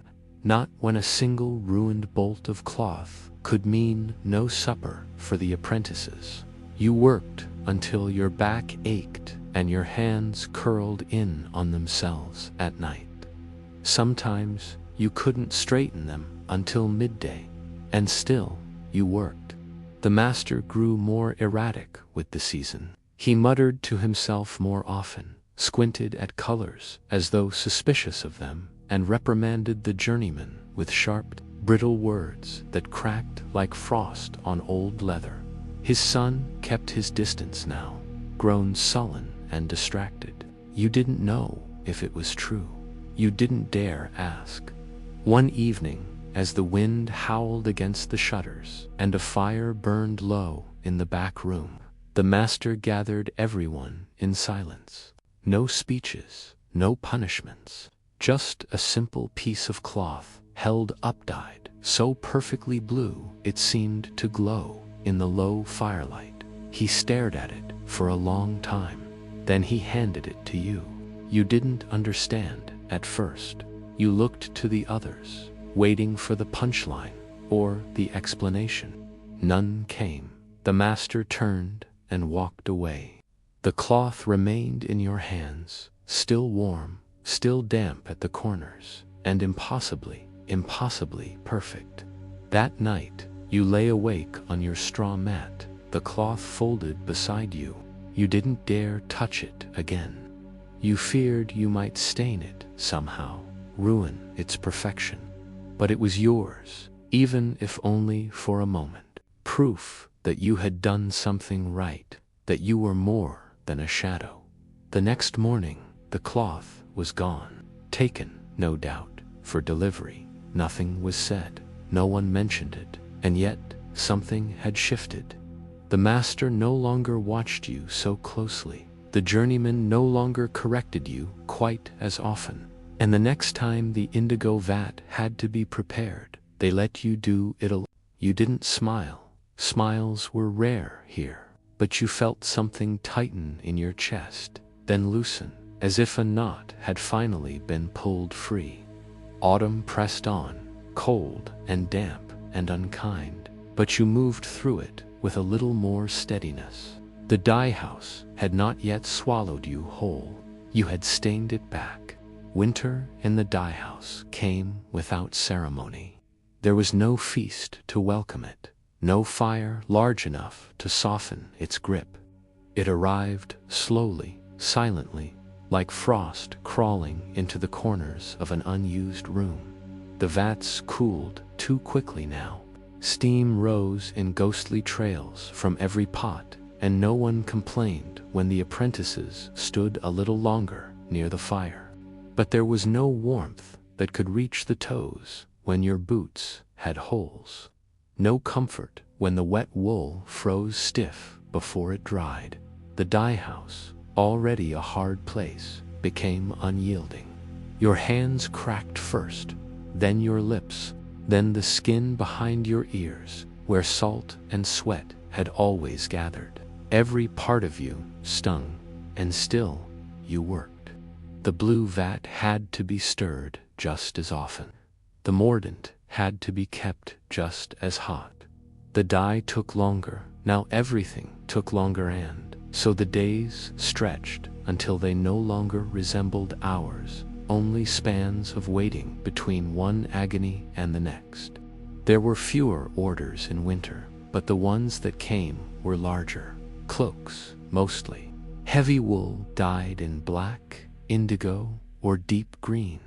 Not when a single ruined bolt of cloth could mean no supper for the apprentices. You worked until your back ached and your hands curled in on themselves at night. Sometimes you couldn't straighten them until midday, and still you worked. The master grew more erratic with the season. He muttered to himself more often, squinted at colors as though suspicious of them, and reprimanded the journeyman with sharp, brittle words that cracked like frost on old leather. His son kept his distance now, grown sullen and distracted. You didn't know if it was true. You didn't dare ask. One evening, as the wind howled against the shutters and a fire burned low in the back room, the master gathered everyone in silence. No speeches, no punishments, just a simple piece of cloth held up-dyed, so perfectly blue it seemed to glow in the low firelight. He stared at it for a long time. Then he handed it to you. You didn't understand at first. You looked to the others, waiting for the punchline or the explanation. None came. The master turned and walked away. The cloth remained in your hands, still warm, still damp at the corners, and impossibly perfect. That night, you lay awake on your straw mat, the cloth folded beside you. You didn't dare touch it again. You feared you might stain it somehow, ruin its perfection. But it was yours, even if only for a moment. Proof that you had done something right, that you were more than a shadow. The next morning, the cloth was gone. Taken, no doubt, for delivery. Nothing was said. No one mentioned it. And yet, something had shifted. The master no longer watched you so closely. The journeyman no longer corrected you quite as often. And the next time the indigo vat had to be prepared, they let you do it alone. You didn't smile. Smiles were rare here. But you felt something tighten in your chest, then loosen, as if a knot had finally been pulled free. Autumn pressed on, cold and damp and unkind, but you moved through it with a little more steadiness. The dye house had not yet swallowed you whole. You had stained it back. Winter in the dye house came without ceremony. There was no feast to welcome it, no fire large enough to soften its grip. It arrived slowly, silently, like frost crawling into the corners of an unused room. The vats cooled too quickly now. Steam rose in ghostly trails from every pot, and no one complained when the apprentices stood a little longer near the fire. But there was no warmth that could reach the toes when your boots had holes. No comfort when the wet wool froze stiff before it dried. The dye house, already a hard place, became unyielding. Your hands cracked first, then your lips, then the skin behind your ears, where salt and sweat had always gathered. Every part of you stung, and still you worked. The blue vat had to be stirred just as often. The mordant had to be kept just as hot. The dye took longer, now everything took longer, and So the days stretched until they no longer resembled hours, only spans of waiting between one agony and the next. There were fewer orders in winter, but the ones that came were larger. Cloaks, mostly. Heavy wool dyed in black, indigo, or deep green.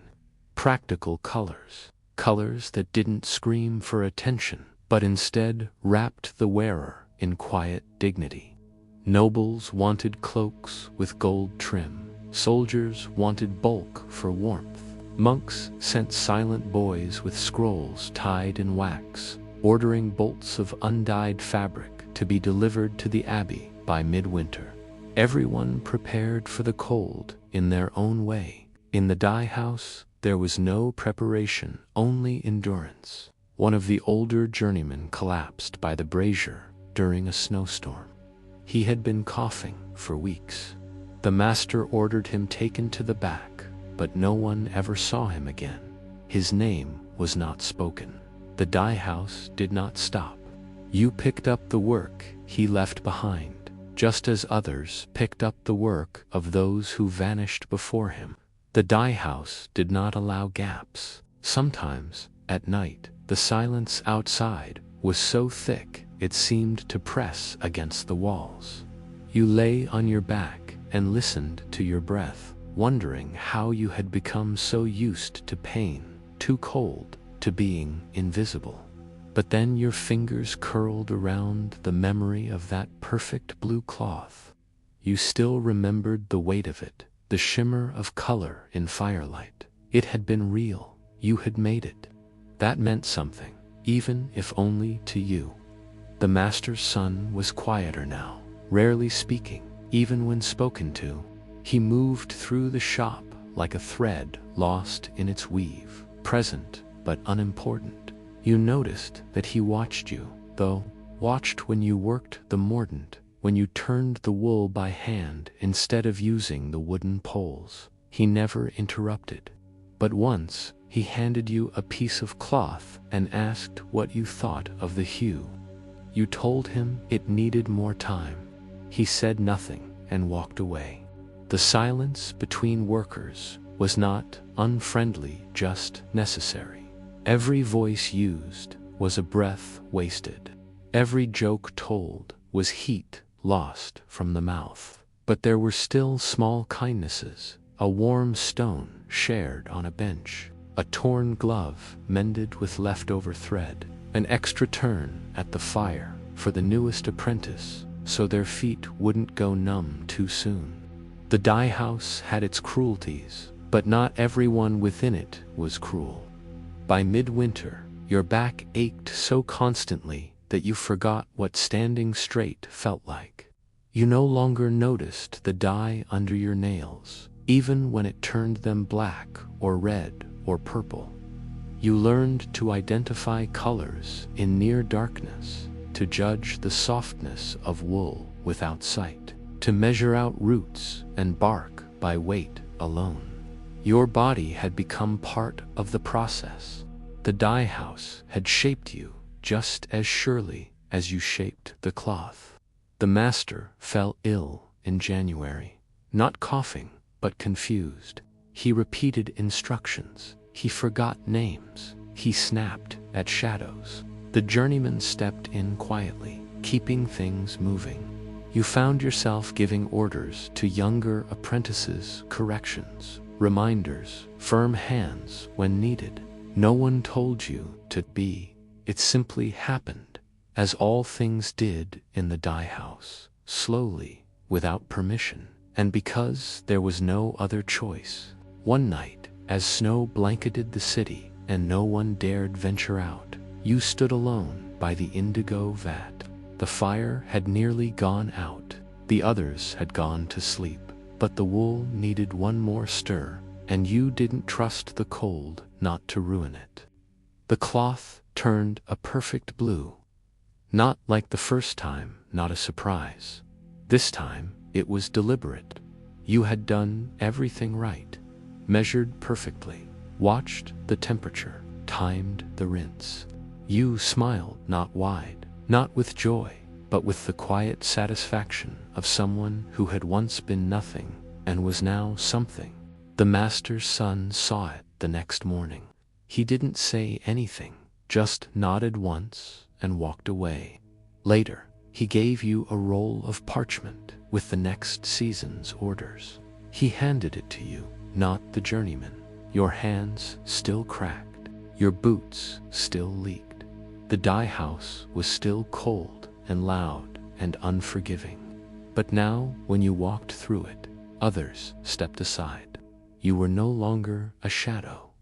Practical colors. Colors that didn't scream for attention, but instead wrapped the wearer in quiet dignity. Nobles wanted cloaks with gold trim. Soldiers wanted bulk for warmth. Monks sent silent boys with scrolls tied in wax, ordering bolts of undyed fabric to be delivered to the abbey by midwinter. Everyone prepared for the cold in their own way. In the dye house, there was no preparation, only endurance. One of the older journeymen collapsed by the brazier during a snowstorm. He had been coughing for weeks. The master ordered him taken to the back, but no one ever saw him again. His name was not spoken. The dye house did not stop. You picked up the work he left behind, just as others picked up the work of those who vanished before him. The dye house did not allow gaps. Sometimes, at night, the silence outside was so thick it seemed to press against the walls. You lay on your back and listened to your breath, wondering how you had become so used to pain, too cold, to being invisible. But then your fingers curled around the memory of that perfect blue cloth. You still remembered the weight of it, the shimmer of color in firelight. It had been real. You had made it. That meant something, even if only to you. The master's son was quieter now, rarely speaking, even when spoken to. He moved through the shop like a thread lost in its weave, present but unimportant. You noticed that he watched you, though, watched when you worked the mordant, when you turned the wool by hand instead of using the wooden poles. He never interrupted. But once, he handed you a piece of cloth and asked what you thought of the hue. You told him it needed more time. He said nothing and walked away. The silence between workers was not unfriendly, just necessary. Every voice used was a breath wasted. Every joke told was heat lost from the mouth. But there were still small kindnesses, a warm stone shared on a bench, a torn glove mended with leftover thread, an extra turn at the fire for the newest apprentice so their feet wouldn't go numb too soon. The dye house had its cruelties, but not everyone within it was cruel. By midwinter, your back ached so constantly that you forgot what standing straight felt like. You no longer noticed the dye under your nails, even when it turned them black or red or purple. You learned to identify colors in near darkness, to judge the softness of wool without sight, to measure out roots and bark by weight alone. Your body had become part of the process. The dye house had shaped you just as surely as you shaped the cloth. The master fell ill in January, not coughing, but confused. He repeated instructions. He forgot names. He snapped at shadows. The journeyman stepped in quietly, keeping things moving. You found yourself giving orders to younger apprentices, corrections, reminders, firm hands when needed. No one told you to be. It simply happened, as all things did in the dye house, slowly, without permission, and because there was no other choice. One night, as snow blanketed the city and no one dared venture out, you stood alone by the indigo vat. The fire had nearly gone out. The others had gone to sleep, but the wool needed one more stir, and you didn't trust the cold not to ruin it. The cloth turned a perfect blue. Not like the first time, not a surprise. This time, it was deliberate. You had done everything right, measured perfectly, watched the temperature, timed the rinse. You smiled not wide, not with joy, but with the quiet satisfaction of someone who had once been nothing and was now something. The master's son saw it the next morning. He didn't say anything, just nodded once and walked away. Later, he gave you a roll of parchment with the next season's orders. He handed it to you, not the journeyman. Your hands still cracked, your boots still leaked. The dye house was still cold and loud and unforgiving. But now, when you walked through it, others stepped aside. You were no longer a shadow.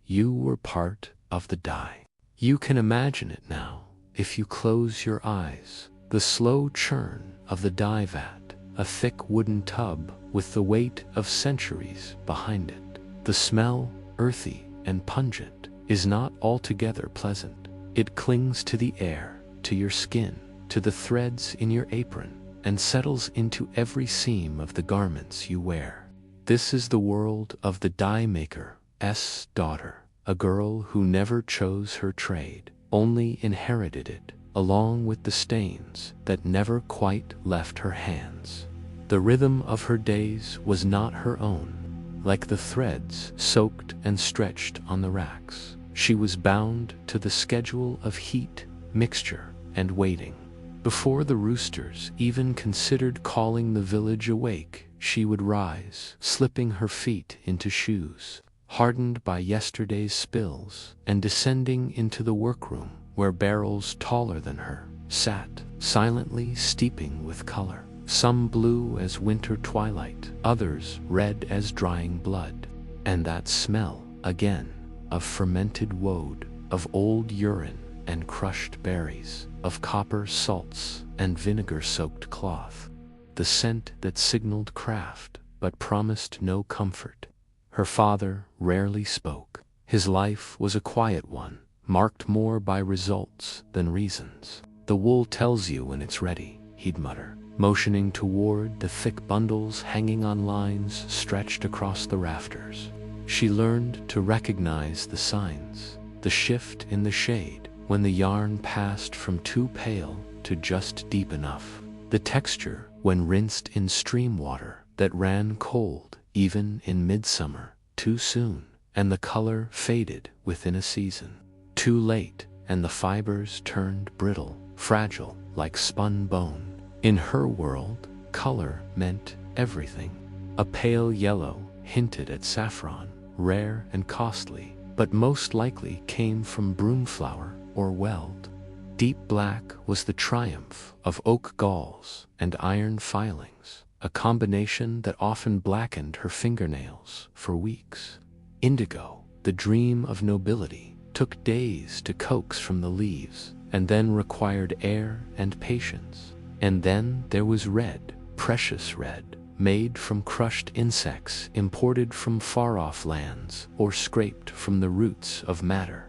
You were part of the dye. You can imagine it now, if you close your eyes. The slow churn of the dye vat, a thick wooden tub with the weight of centuries behind it. The smell, earthy and pungent, is not altogether pleasant. It clings to the air, to your skin, to the threads in your apron, and settles into every seam of the garments you wear. This is the world of the dye maker's daughter, a girl who never chose her trade, only inherited it, along with the stains that never quite left her hands. The rhythm of her days was not her own. Like the threads soaked and stretched on the racks, she was bound to the schedule of heat, mixture, and waiting. Before the roosters even considered calling the village awake, she would rise, slipping her feet into shoes, hardened by yesterday's spills, and descending into the workroom, where barrels taller than her sat, silently steeping with color. Some blue as winter twilight, others red as drying blood. And that smell, again, of fermented woad, of old urine and crushed berries, of copper salts and vinegar-soaked cloth. The scent that signaled craft, but promised no comfort. Her father rarely spoke. His life was a quiet one, marked more by results than reasons. "The wool tells you when it's ready," he'd mutter, motioning toward the thick bundles hanging on lines stretched across the rafters. She learned to recognize the signs, the shift in the shade, when the yarn passed from too pale to just deep enough, the texture when rinsed in stream water that ran cold even in midsummer too soon, and the color faded within a season too late, and the fibers turned brittle, fragile like spun bone. In her world, color meant everything. A pale yellow hinted at saffron, rare and costly, but most likely came from broomflower or weld. Deep black was the triumph of oak galls and iron filings, a combination that often blackened her fingernails for weeks. Indigo, the dream of nobility, took days to coax from the leaves, and then required air and patience. And then there was red, precious red, made from crushed insects imported from far-off lands or scraped from the roots of madder,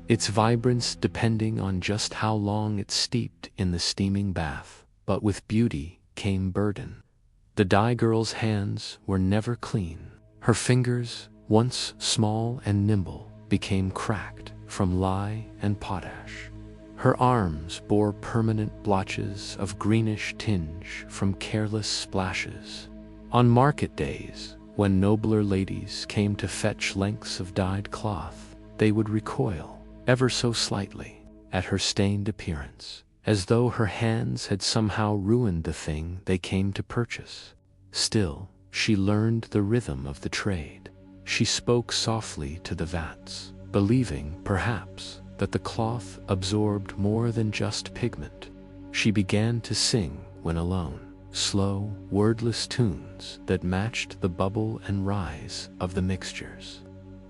its vibrance depending on just how long it steeped in the steaming bath. But with beauty came burden. The dye girl's hands were never clean. Her fingers, once small and nimble, became cracked from lye and potash. Her arms bore permanent blotches of greenish tinge from careless splashes. On market days, when nobler ladies came to fetch lengths of dyed cloth, they would recoil, ever so slightly, at her stained appearance, as though her hands had somehow ruined the thing they came to purchase. Still, she learned the rhythm of the trade. She spoke softly to the vats, believing, perhaps, that the cloth absorbed more than just pigment. She began to sing when alone, slow, wordless tunes that matched the bubble and rise of the mixtures.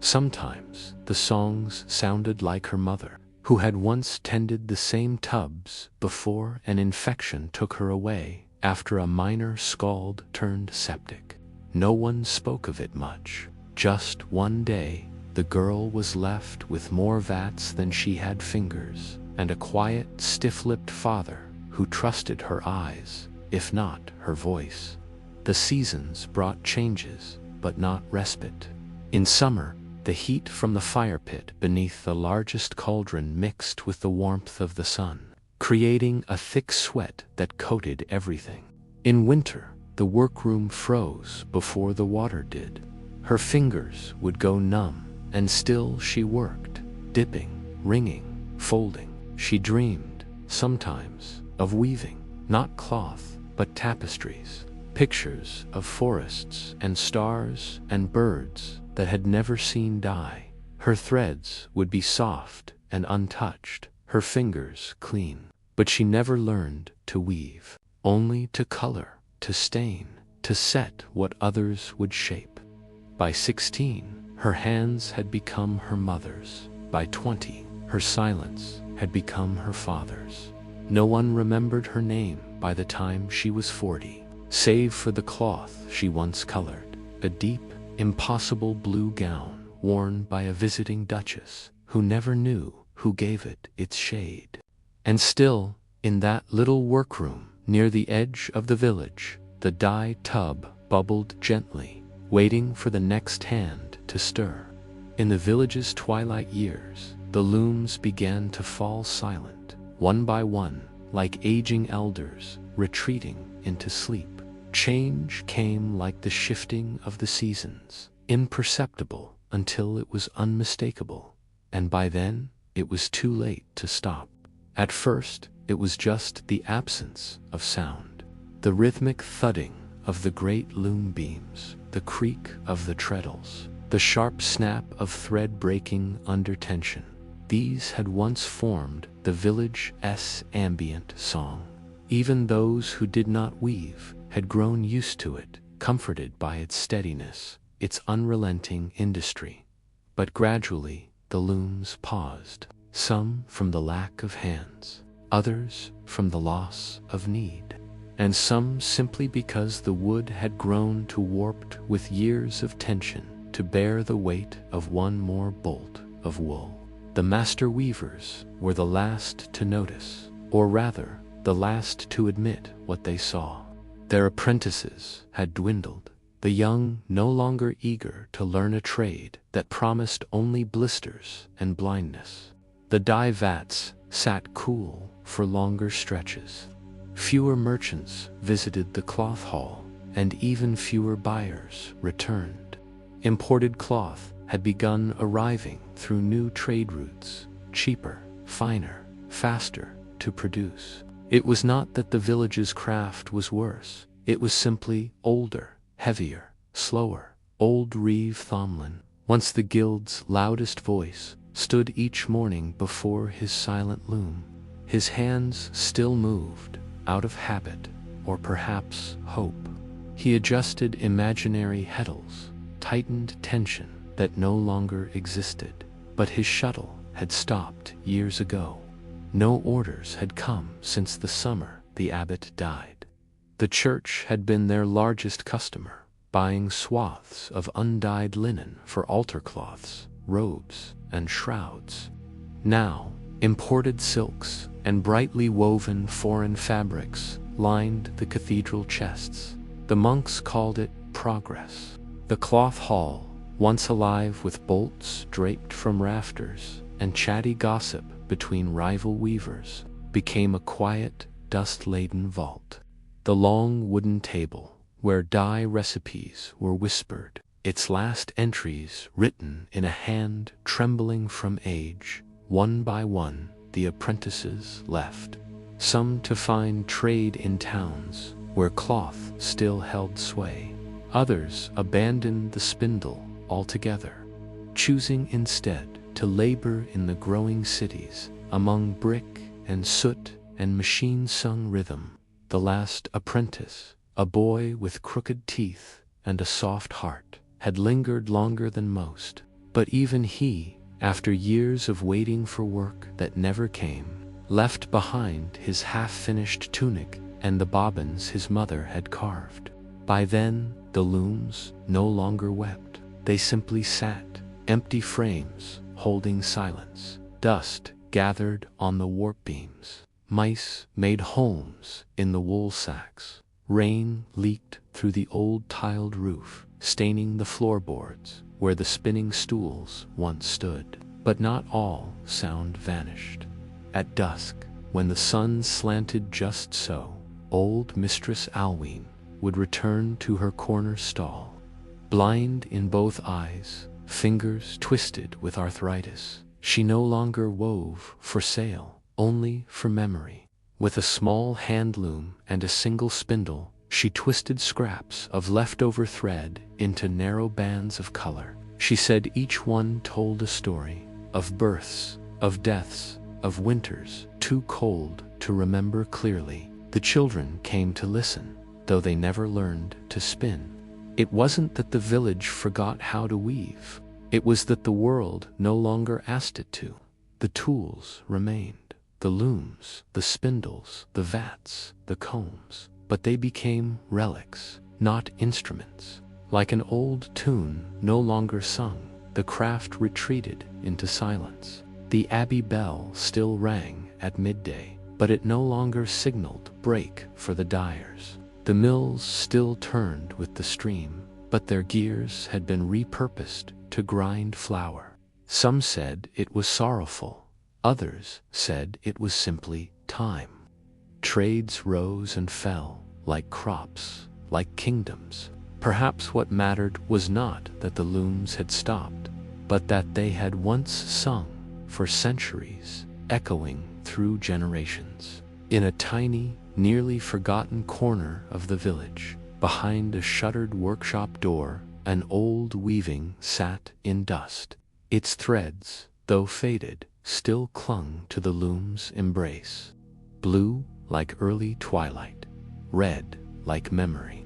Sometimes the songs sounded like her mother, who had once tended the same tubs before an infection took her away after a minor scald turned septic. No one spoke of it much. Just one day, the girl was left with more vats than she had fingers, and a quiet, stiff-lipped father who trusted her eyes, if not her voice. The seasons brought changes, but not respite. In summer, the heat from the fire pit beneath the largest cauldron mixed with the warmth of the sun, creating a thick sweat that coated everything. In winter, the workroom froze before the water did. Her fingers would go numb, and still she worked, dipping, wringing, folding. She dreamed, sometimes, of weaving, not cloth, but tapestries, pictures of forests and stars and birds that had never seen dye. Her threads would be soft and untouched, her fingers clean. But she never learned to weave, only to color, to stain, to set what others would shape. By 16, her hands had become her mother's. By 20, her silence had become her father's. No one remembered her name by the time she was 40, save for the cloth she once colored, a deep, impossible blue gown worn by a visiting duchess who never knew who gave it its shade. And still, in that little workroom near the edge of the village, the dye tub bubbled gently, waiting for the next hand to stir. In the village's twilight years, the looms began to fall silent, one by one, like aging elders retreating into sleep. Change came like the shifting of the seasons, imperceptible until it was unmistakable, and by then it was too late to stop. At first, it was just the absence of sound, the rhythmic thudding of the great loom beams, the creak of the treadles, the sharp snap of thread breaking under tension. These had once formed the village's ambient song. Even those who did not weave had grown used to it, comforted by its steadiness, its unrelenting industry. But gradually, the looms paused, some from the lack of hands, others from the loss of need, and some simply because the wood had grown too warped with years of tension to bear the weight of one more bolt of wool. The master weavers were the last to notice, or rather, the last to admit what they saw. Their apprentices had dwindled, the young no longer eager to learn a trade that promised only blisters and blindness. The dye vats sat cool for longer stretches. Fewer merchants visited the cloth hall, and even fewer buyers returned. Imported cloth had begun arriving through new trade routes, cheaper, finer, faster to produce. It was not that the village's craft was worse, it was simply older, heavier, slower. Old Reeve Thomlin, once the guild's loudest voice, stood each morning before his silent loom. His hands still moved, out of habit, or perhaps hope. He adjusted imaginary heddles, tightened tension that no longer existed, but his shuttle had stopped years ago. No orders had come since the summer the abbot died. The church had been their largest customer, buying swaths of undyed linen for altar cloths, robes, and shrouds. Now, imported silks and brightly woven foreign fabrics lined the cathedral chests. The monks called it progress. The cloth hall, once alive with bolts draped from rafters and chatty gossip between rival weavers, became a quiet, dust-laden vault. The long wooden table, where dye recipes were whispered, its last entries written in a hand trembling from age. One by one, the apprentices left, some to find trade in towns where cloth still held sway. Others abandoned the spindle altogether, choosing instead to labor in the growing cities among brick and soot and machine-sung rhythm. The last apprentice, a boy with crooked teeth and a soft heart, had lingered longer than most, but even he, after years of waiting for work that never came, left behind his half-finished tunic and the bobbins his mother had carved. By then, the looms no longer wept. They simply sat, empty frames, holding silence. Dust gathered on the warp beams. Mice made homes in the wool sacks. Rain leaked through the old tiled roof, staining the floorboards where the spinning stools once stood. But not all sound vanished. At dusk, when the sun slanted just so, old Mistress Alwyn would return to her corner stall. Blind in both eyes, fingers twisted with arthritis, she no longer wove for sale, only for memory. With a small hand loom and a single spindle, she twisted scraps of leftover thread into narrow bands of color. She said each one told a story of births, of deaths, of winters too cold to remember clearly. The children came to listen, though they never learned to spin. It wasn't that the village forgot how to weave. It was that the world no longer asked it to. The tools remained, the looms, the spindles, the vats, the combs, but they became relics, not instruments. Like an old tune no longer sung, the craft retreated into silence. The abbey bell still rang at midday, but it no longer signaled break for the dyers. The mills still turned with the stream, but their gears had been repurposed to grind flour. Some said it was sorrowful, others said it was simply time. Trades rose and fell, like crops, like kingdoms. Perhaps what mattered was not that the looms had stopped, but that they had once sung for centuries, echoing through generations. In a tiny, nearly forgotten corner of the village, behind a shuttered workshop door, an old weaving sat in dust. Its threads, though faded, still clung to the loom's embrace. Blue like early twilight, red like memory,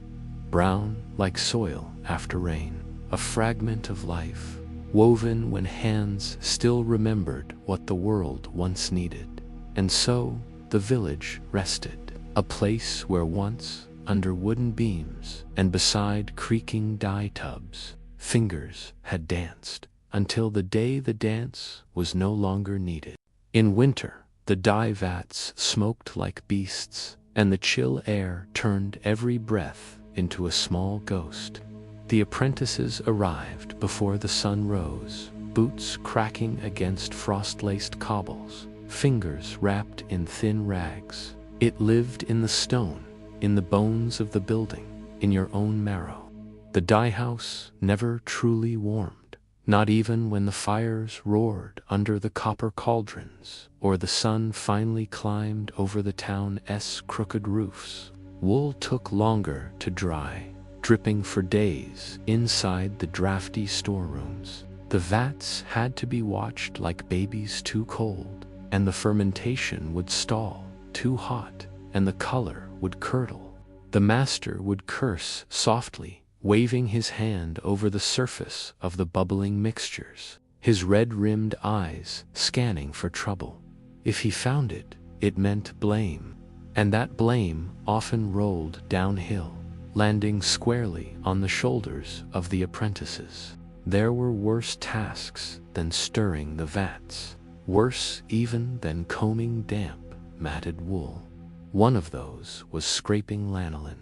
brown like soil after rain, a fragment of life, woven when hands still remembered what the world once needed. And so the village rested, a place where once, under wooden beams and beside creaking dye tubs, fingers had danced, until the day the dance was no longer needed. In winter, the dye vats smoked like beasts, and the chill air turned every breath into a small ghost. The apprentices arrived before the sun rose, boots cracking against frost-laced cobbles, fingers wrapped in thin rags. It lived in the stone, in the bones of the building, in your own marrow. The dye house never truly warmed, not even when the fires roared under the copper cauldrons, or the sun finally climbed over the town's crooked roofs. Wool took longer to dry, dripping for days inside the drafty storerooms. The vats had to be watched like babies too cold, and the fermentation would stall, too hot, and the color would curdle. The master would curse softly, waving his hand over the surface of the bubbling mixtures, his red-rimmed eyes scanning for trouble. If he found it, it meant blame, and that blame often rolled downhill, landing squarely on the shoulders of the apprentices. There were worse tasks than stirring the vats, worse even than combing damp, matted wool. One of those was scraping lanolin.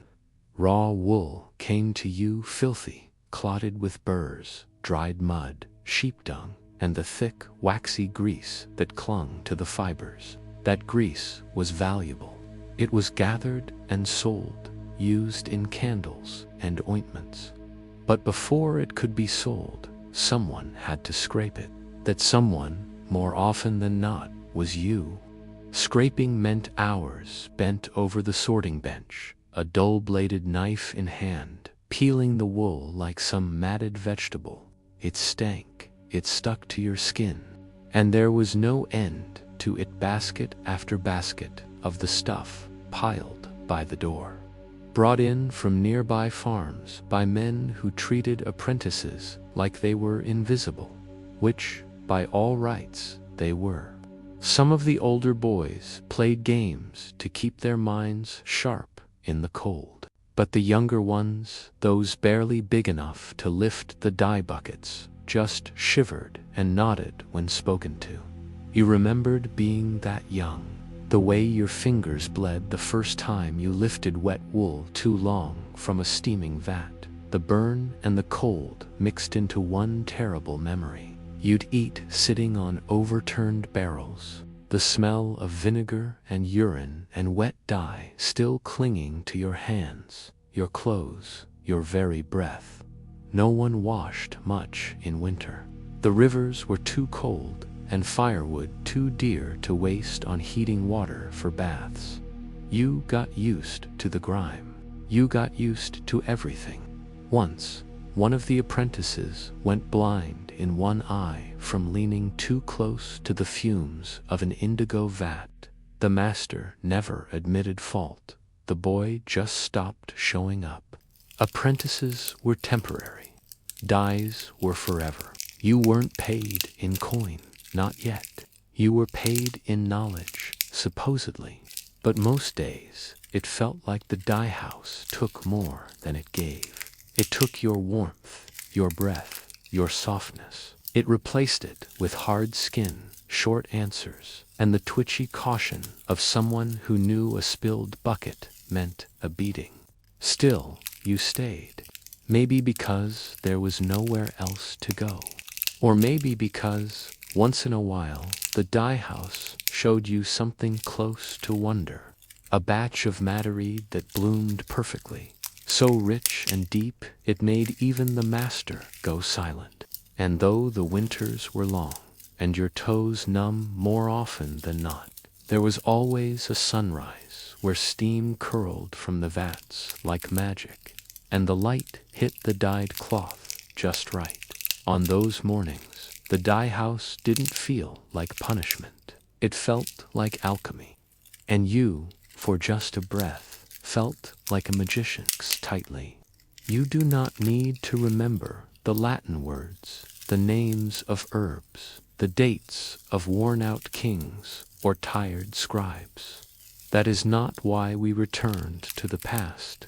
Raw wool came to you filthy, clotted with burrs, dried mud, sheep dung, and the thick, waxy grease that clung to the fibers. That grease was valuable. It was gathered and sold, used in candles and ointments. But before it could be sold, someone had to scrape it. That someone, more often than not, was you. Scraping meant hours bent over the sorting bench, a dull-bladed knife in hand, peeling the wool like some matted vegetable. It stank, it stuck to your skin, and there was no end to it. Basket after basket of the stuff piled by the door, brought in from nearby farms by men who treated apprentices like they were invisible, which, by all rights, they were. Some of the older boys played games to keep their minds sharp in the cold, but the younger ones, those barely big enough to lift the dye buckets, just shivered and nodded when spoken to. You remembered being that young, the way your fingers bled the first time you lifted wet wool too long from a steaming vat, the burn and the cold mixed into one terrible memory. You'd eat sitting on overturned barrels, the smell of vinegar and urine and wet dye still clinging to your hands, your clothes, your very breath. No one washed much in winter. The rivers were too cold and firewood too dear to waste on heating water for baths. You got used to the grime. You got used to everything. Once, one of the apprentices went blind in one eye from leaning too close to the fumes of an indigo vat. The master never admitted fault. The boy just stopped showing up. Apprentices were temporary. Dyes were forever. You weren't paid in coin, not yet. You were paid in knowledge, supposedly. But most days, it felt like the dye house took more than it gave. It took your warmth, your breath, your softness. It replaced it with hard skin, short answers, and the twitchy caution of someone who knew a spilled bucket meant a beating. Still, you stayed. Maybe because there was nowhere else to go. Or maybe because, once in a while, the dye house showed you something close to wonder. A batch of madderweed that bloomed perfectly, so rich and deep it made even the master go silent. And though the winters were long, and your toes numb more often than not, there was always a sunrise where steam curled from the vats like magic, and the light hit the dyed cloth just right. On those mornings, the dye house didn't feel like punishment. It felt like alchemy. And you, for just a breath, felt like a magician tightly. You do not need to remember the Latin words, the names of herbs, the dates of worn-out kings or tired scribes. That is not why we returned to the past.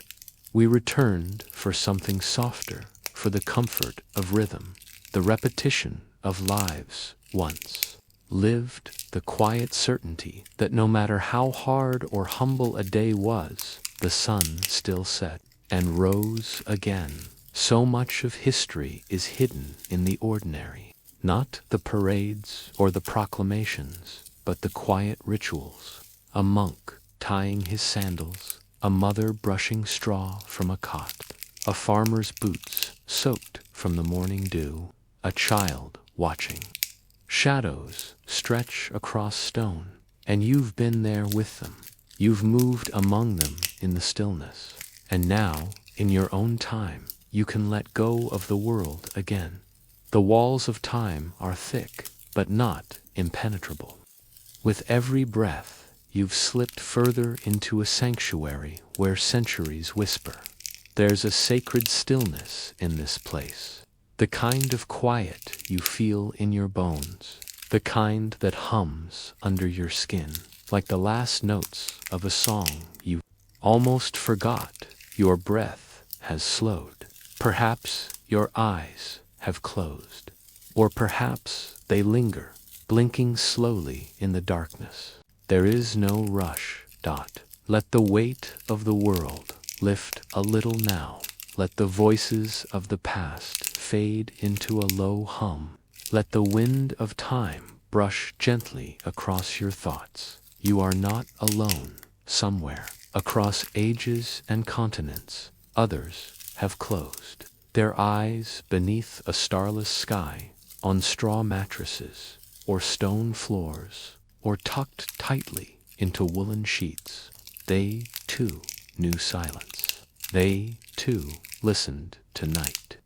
We returned for something softer, for the comfort of rhythm, the repetition of lives once lived, the quiet certainty that no matter how hard or humble a day was, the sun still set and rose again. So much of history is hidden in the ordinary, not the parades or the proclamations, but the quiet rituals. A monk tying his sandals, a mother brushing straw from a cot, a farmer's boots soaked from the morning dew, a child watching. Shadows stretch across stone, and you've been there with them. You've moved among them in the stillness, and now, in your own time, you can let go of the world again. The walls of time are thick, but not impenetrable. With every breath, you've slipped further into a sanctuary where centuries whisper. There's a sacred stillness in this place, the kind of quiet you feel in your bones, the kind that hums under your skin, like the last notes of a song you almost forgot. Your breath has slowed. Perhaps your eyes have closed, or perhaps they linger, blinking slowly in the darkness. There is no rush. Let the weight of the world lift a little now. Let the voices of the past fade into a low hum. Let the wind of time brush gently across your thoughts. You are not alone. Somewhere, across ages and continents, others have closed their eyes beneath a starless sky, on straw mattresses, or stone floors, or tucked tightly into woolen sheets. They, too, knew silence. They, too, listened to night.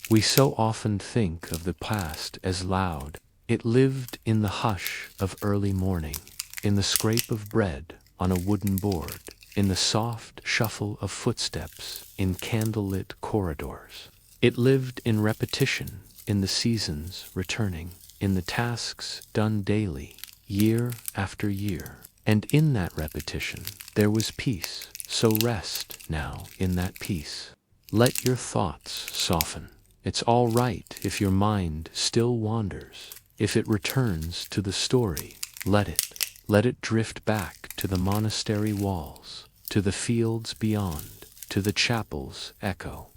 We so often think of the past as loud. It lived in the hush of early morning, in the scrape of bread on a wooden board, in the soft shuffle of footsteps in candlelit corridors. It lived in repetition, in the seasons returning, in the tasks done daily, year after year. And in that repetition, there was peace. So rest now in that peace. Let your thoughts soften. It's all right if your mind still wanders. If it returns to the story, let it. Let it drift back to the monastery walls, to the fields beyond, to the chapel's echo.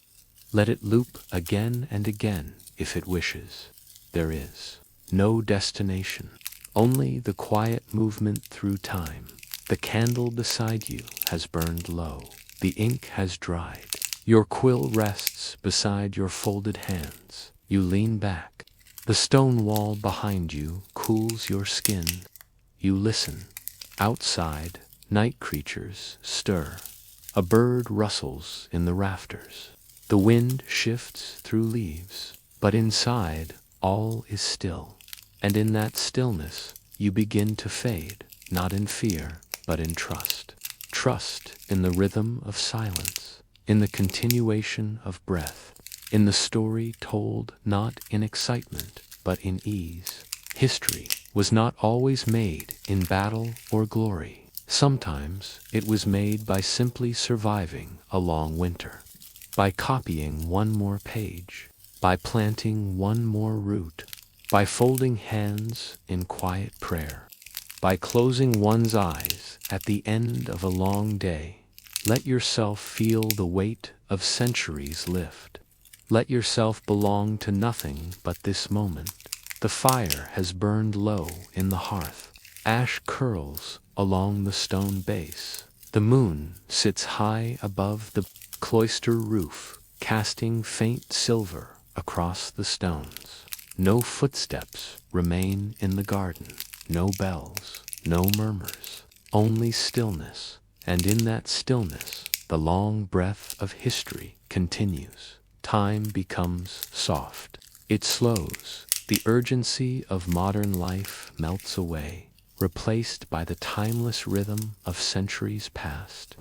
Let it loop again and again if it wishes. There is no destination, only the quiet movement through time. The candle beside you has burned low. The ink has dried. Your quill rests beside your folded hands. You lean back. The stone wall behind you cools your skin. You listen. Outside, night creatures stir. A bird rustles in the rafters. The wind shifts through leaves. But inside, all is still. And in that stillness, you begin to fade, not in fear, but in trust. Trust in the rhythm of silence, in the continuation of breath, in the story told not in excitement, but in ease. History was not always made in battle or glory. Sometimes it was made by simply surviving a long winter, by copying one more page, by planting one more root, by folding hands in quiet prayer, by closing one's eyes at the end of a long day. Let yourself feel the weight of centuries lift. Let yourself belong to nothing but this moment. The fire has burned low in the hearth. Ash curls along the stone base. The moon sits high above the cloister roof, casting faint silver across the stones. No footsteps remain in the garden. No bells, no murmurs, only stillness. And in that stillness, the long breath of history continues. Time becomes soft. It slows. The urgency of modern life melts away, replaced by the timeless rhythm of centuries past.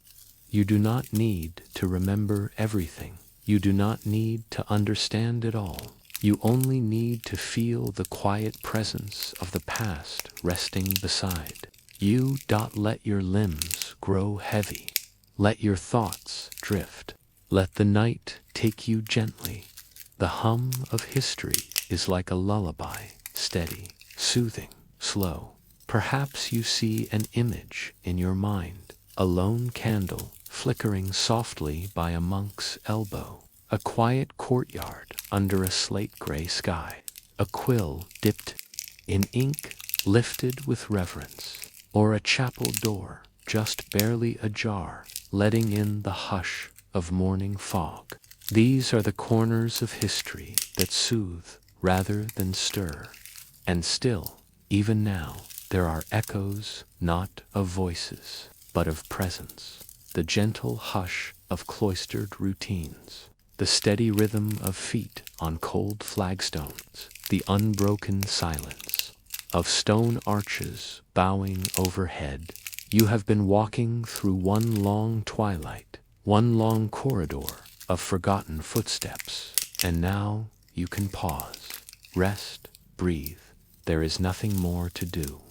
You do not need to remember everything. You do not need to understand it all. You only need to feel the quiet presence of the past resting beside. You let your limbs grow heavy. Let your thoughts drift. Let the night take you gently. The hum of history is like a lullaby, steady, soothing, slow. Perhaps you see an image in your mind, a lone candle flickering softly by a monk's elbow, a quiet courtyard under a slate-gray sky, a quill dipped in ink lifted with reverence, or a chapel door just barely ajar, letting in the hush of morning fog. These are the corners of history that soothe rather than stir. And still, even now, there are echoes not of voices, but of presence. The gentle hush of cloistered routines, the steady rhythm of feet on cold flagstones, the unbroken silence of stone arches bowing overhead. You have been walking through one long twilight, one long corridor of forgotten footsteps, and now you can pause, rest, breathe. There is nothing more to do.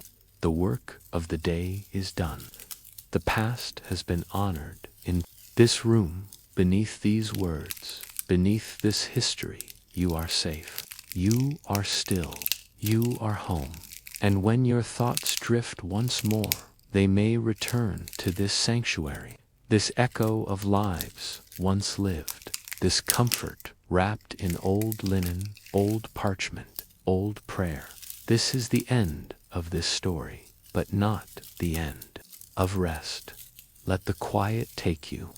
The work of the day is done. The past has been honored in this room, beneath these words, beneath this history. You are safe. You are still. You are home. And when your thoughts drift once more, they may return to this sanctuary, this echo of lives once lived, this comfort wrapped in old linen, old parchment, old prayer. This is the end of this story, but not the end of rest. Let the quiet take you.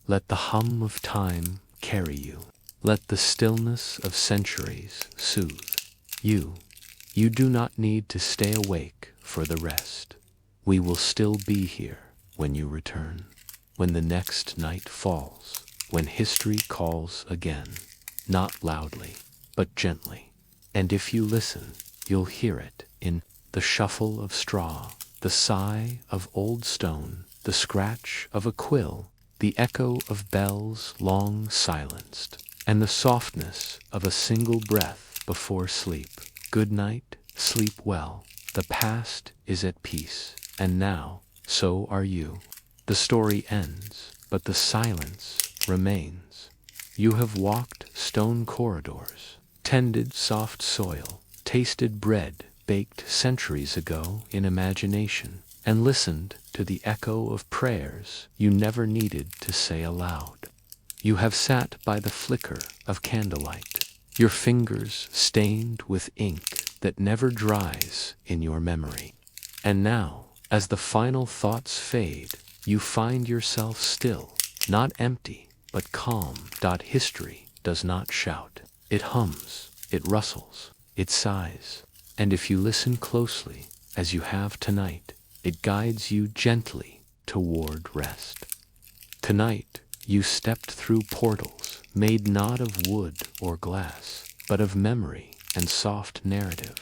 Let the hum of time carry you. Let the stillness of centuries soothe you. You do not need to stay awake for the rest. We will still be here when you return, when the next night falls, when history calls again, not loudly, but gently. And if you listen, you'll hear it in the shuffle of straw, the sigh of old stone, the scratch of a quill, the echo of bells long silenced, and the softness of a single breath before sleep. Good night, sleep well. The past is at peace, and now, so are you. The story ends, but the silence remains. You have walked stone corridors, tended soft soil, tasted bread baked centuries ago in imagination, and listened to the echo of prayers you never needed to say aloud. You have sat by the flicker of candlelight, your fingers stained with ink, that never dries in your memory. And now, as the final thoughts fade, you find yourself still, not empty, but calm. History does not shout. It hums, it rustles, it sighs. And if you listen closely, as you have tonight, it guides you gently toward rest. Tonight, you stepped through portals made not of wood or glass, but of memory and soft narrative.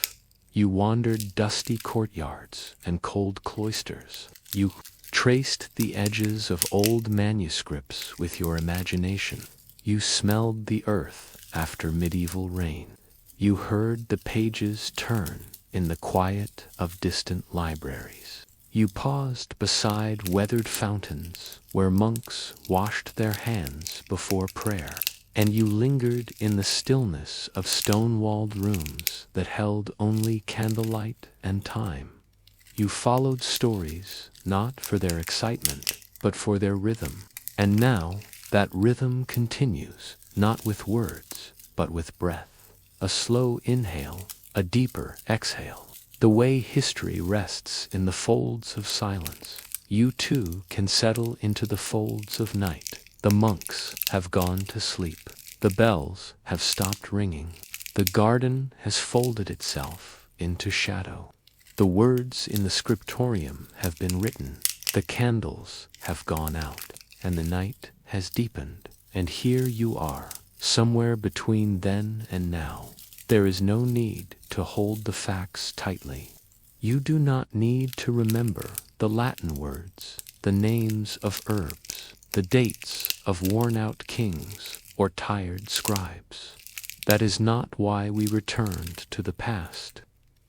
You wandered dusty courtyards and cold cloisters. You traced the edges of old manuscripts with your imagination. You smelled the earth after medieval rain. You heard the pages turn in the quiet of distant libraries. You paused beside weathered fountains where monks washed their hands before prayer, and you lingered in the stillness of stone-walled rooms that held only candlelight and time. You followed stories not for their excitement, but for their rhythm. And now that rhythm continues, not with words, but with breath. A slow inhale, a deeper exhale. The way history rests in the folds of silence, you too can settle into the folds of night. The monks have gone to sleep. The bells have stopped ringing. The garden has folded itself into shadow. The words in the scriptorium have been written. The candles have gone out, and the night has deepened. And here you are, somewhere between then and now. There is no need to hold the facts tightly. You do not need to remember the Latin words, the names of herbs, the dates of worn-out kings or tired scribes. That is not why we returned to the past.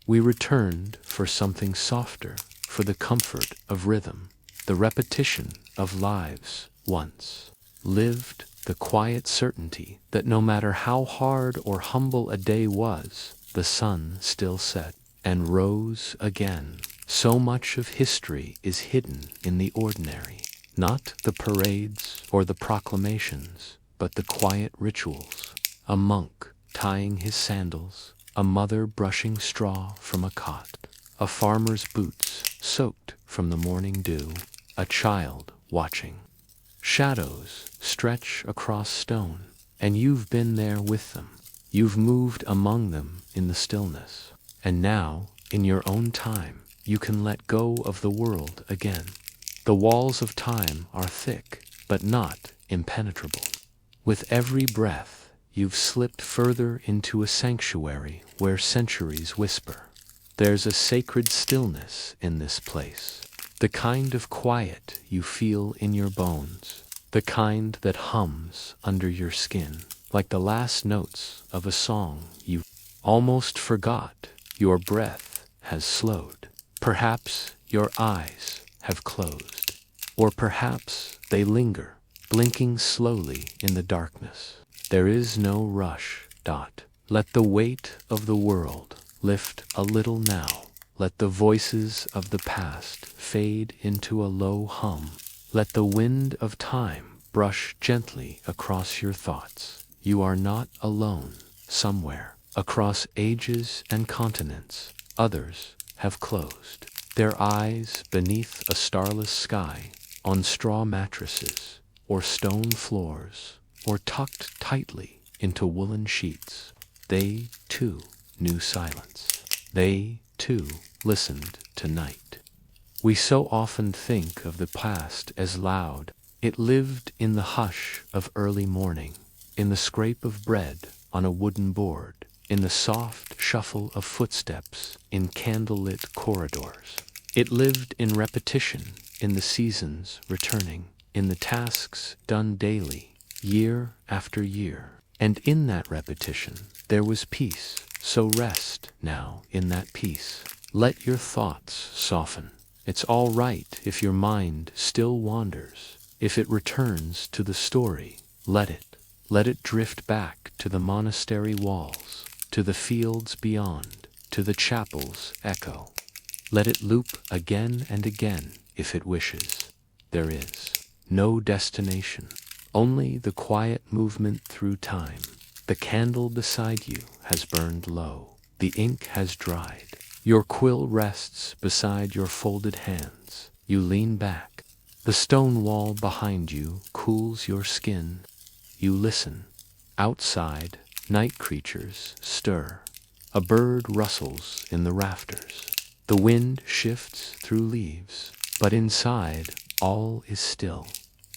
We returned for something softer, for the comfort of rhythm, the repetition of lives once lived, the quiet certainty that no matter how hard or humble a day was, the sun still set and rose again. So much of history is hidden in the ordinary, not the parades or the proclamations, but the quiet rituals. A monk tying his sandals, a mother brushing straw from a cot, a farmer's boots soaked from the morning dew, a child watching. Shadows stretch across stone, and you've been there with them. You've moved among them in the stillness. And now, in your own time, you can let go of the world again. The walls of time are thick, but not impenetrable. With every breath, you've slipped further into a sanctuary where centuries whisper. There's a sacred stillness in this place. The kind of quiet you feel in your bones, the kind that hums under your skin, like the last notes of a song you almost forgot. Your breath has slowed. Perhaps your eyes have closed, or perhaps they linger, blinking slowly in the darkness. There is no rush. Let the weight of the world lift a little now. Let the voices of the past fade into a low hum. Let the wind of time brush gently across your thoughts. You are not alone. Somewhere, across ages and continents, others have closed their eyes beneath a starless sky, on straw mattresses, or stone floors, or tucked tightly into woolen sheets. They, too, knew silence. They, too, listened to night. We so often think of the past as loud. It lived in the hush of early morning, in the scrape of bread on a wooden board, in the soft shuffle of footsteps in candlelit corridors. It lived in repetition, in the seasons returning, in the tasks done daily, year after year. And in that repetition, there was peace. So rest now in that peace. Let your thoughts soften. It's all right if your mind still wanders. If it returns to the story, let it. Let it drift back to the monastery walls, to the fields beyond, to the chapel's echo. Let it loop again and again if it wishes. There is no destination, only the quiet movement through time. The candle beside you has burned low. The ink has dried. Your quill rests beside your folded hands. You lean back. The stone wall behind you cools your skin. You listen. Outside, night creatures stir. A bird rustles in the rafters. The wind shifts through leaves. But inside, all is still.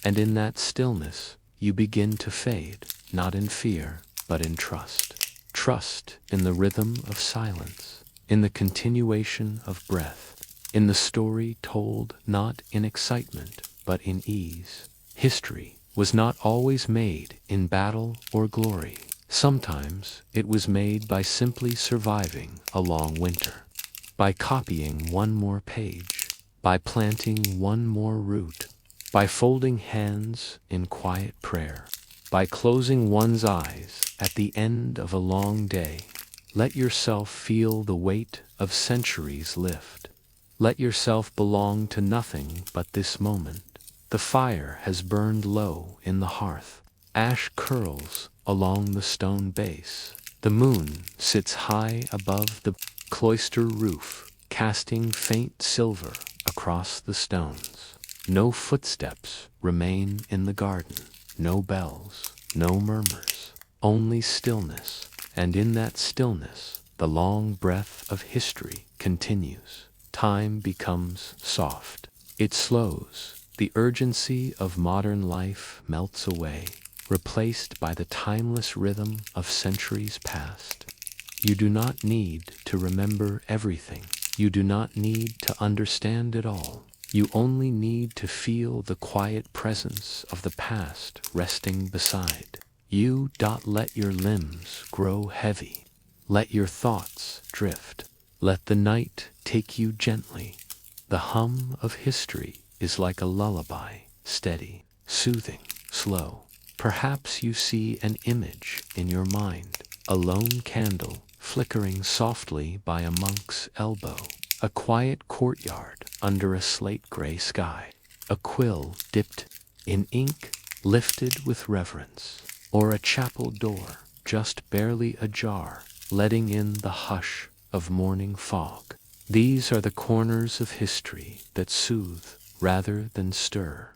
And in that stillness, you begin to fade, not in fear, but in trust. Trust in the rhythm of silence, in the continuation of breath, in the story told not in excitement, but in ease. History was not always made in battle or glory. Sometimes it was made by simply surviving a long winter, by copying one more page, by planting one more root, by folding hands in quiet prayer, by closing one's eyes at the end of a long day. Let yourself feel the weight of centuries lift. Let yourself belong to nothing but this moment. The fire has burned low in the hearth. Ash curls along the stone base. The moon sits high above the cloister roof, casting faint silver across the stones. No footsteps remain in the garden. No bells, no murmurs, only stillness. And in that stillness, the long breath of history continues. Time becomes soft. It slows. The urgency of modern life melts away, replaced by the timeless rhythm of centuries past. You do not need to remember everything. You do not need to understand it all. You only need to feel the quiet presence of the past resting beside. You. Let your limbs grow heavy. Let your thoughts drift. Let the night take you gently. The hum of history is like a lullaby, steady, soothing, slow. Perhaps you see an image in your mind, a lone candle flickering softly by a monk's elbow, a quiet courtyard under a slate-gray sky, a quill dipped in ink lifted with reverence, or a chapel door just barely ajar, letting in the hush of morning fog. These are the corners of history that soothe rather than stir.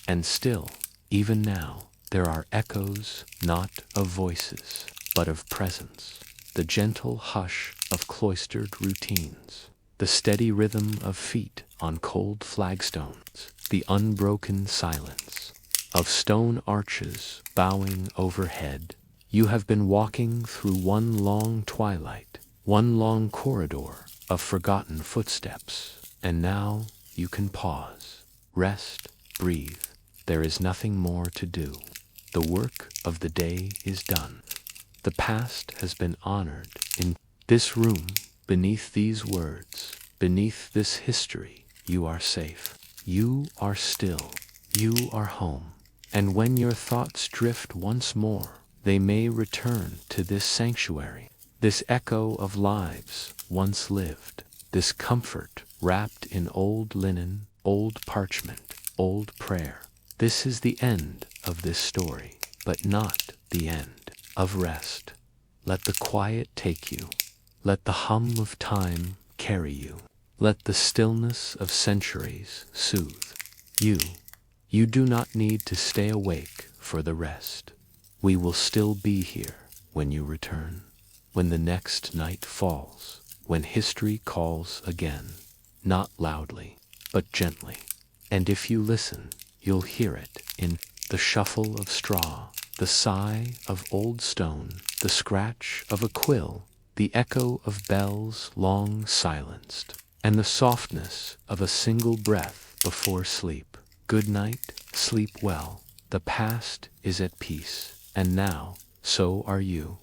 And still, even now, there are echoes not of voices, but of presence. The gentle hush of cloistered routines, the steady rhythm of feet on cold flagstones, the unbroken silence of stone arches bowing overhead. You have been walking through one long twilight, one long corridor of forgotten footsteps, and now you can pause, rest, breathe. There is nothing more to do. The work of the day is done. The past has been honored in this room, beneath these words, beneath this history. You are safe. You are still. You are home. And when your thoughts drift once more, they may return to this sanctuary, this echo of lives once lived, this comfort wrapped in old linen, old parchment, old prayer. This is the end of this story, but not the end of rest. Let the quiet take you. Let the hum of time carry you. Let the stillness of centuries soothe you. You do not need to stay awake for the rest. We will still be here when you return, when the next night falls, when history calls again, not loudly, but gently. And if you listen, you'll hear it in the shuffle of straw, the sigh of old stone, the scratch of a quill, the echo of bells long silenced, and the softness of a single breath before sleep. Good night, sleep well. The past is at peace, and now, so are you.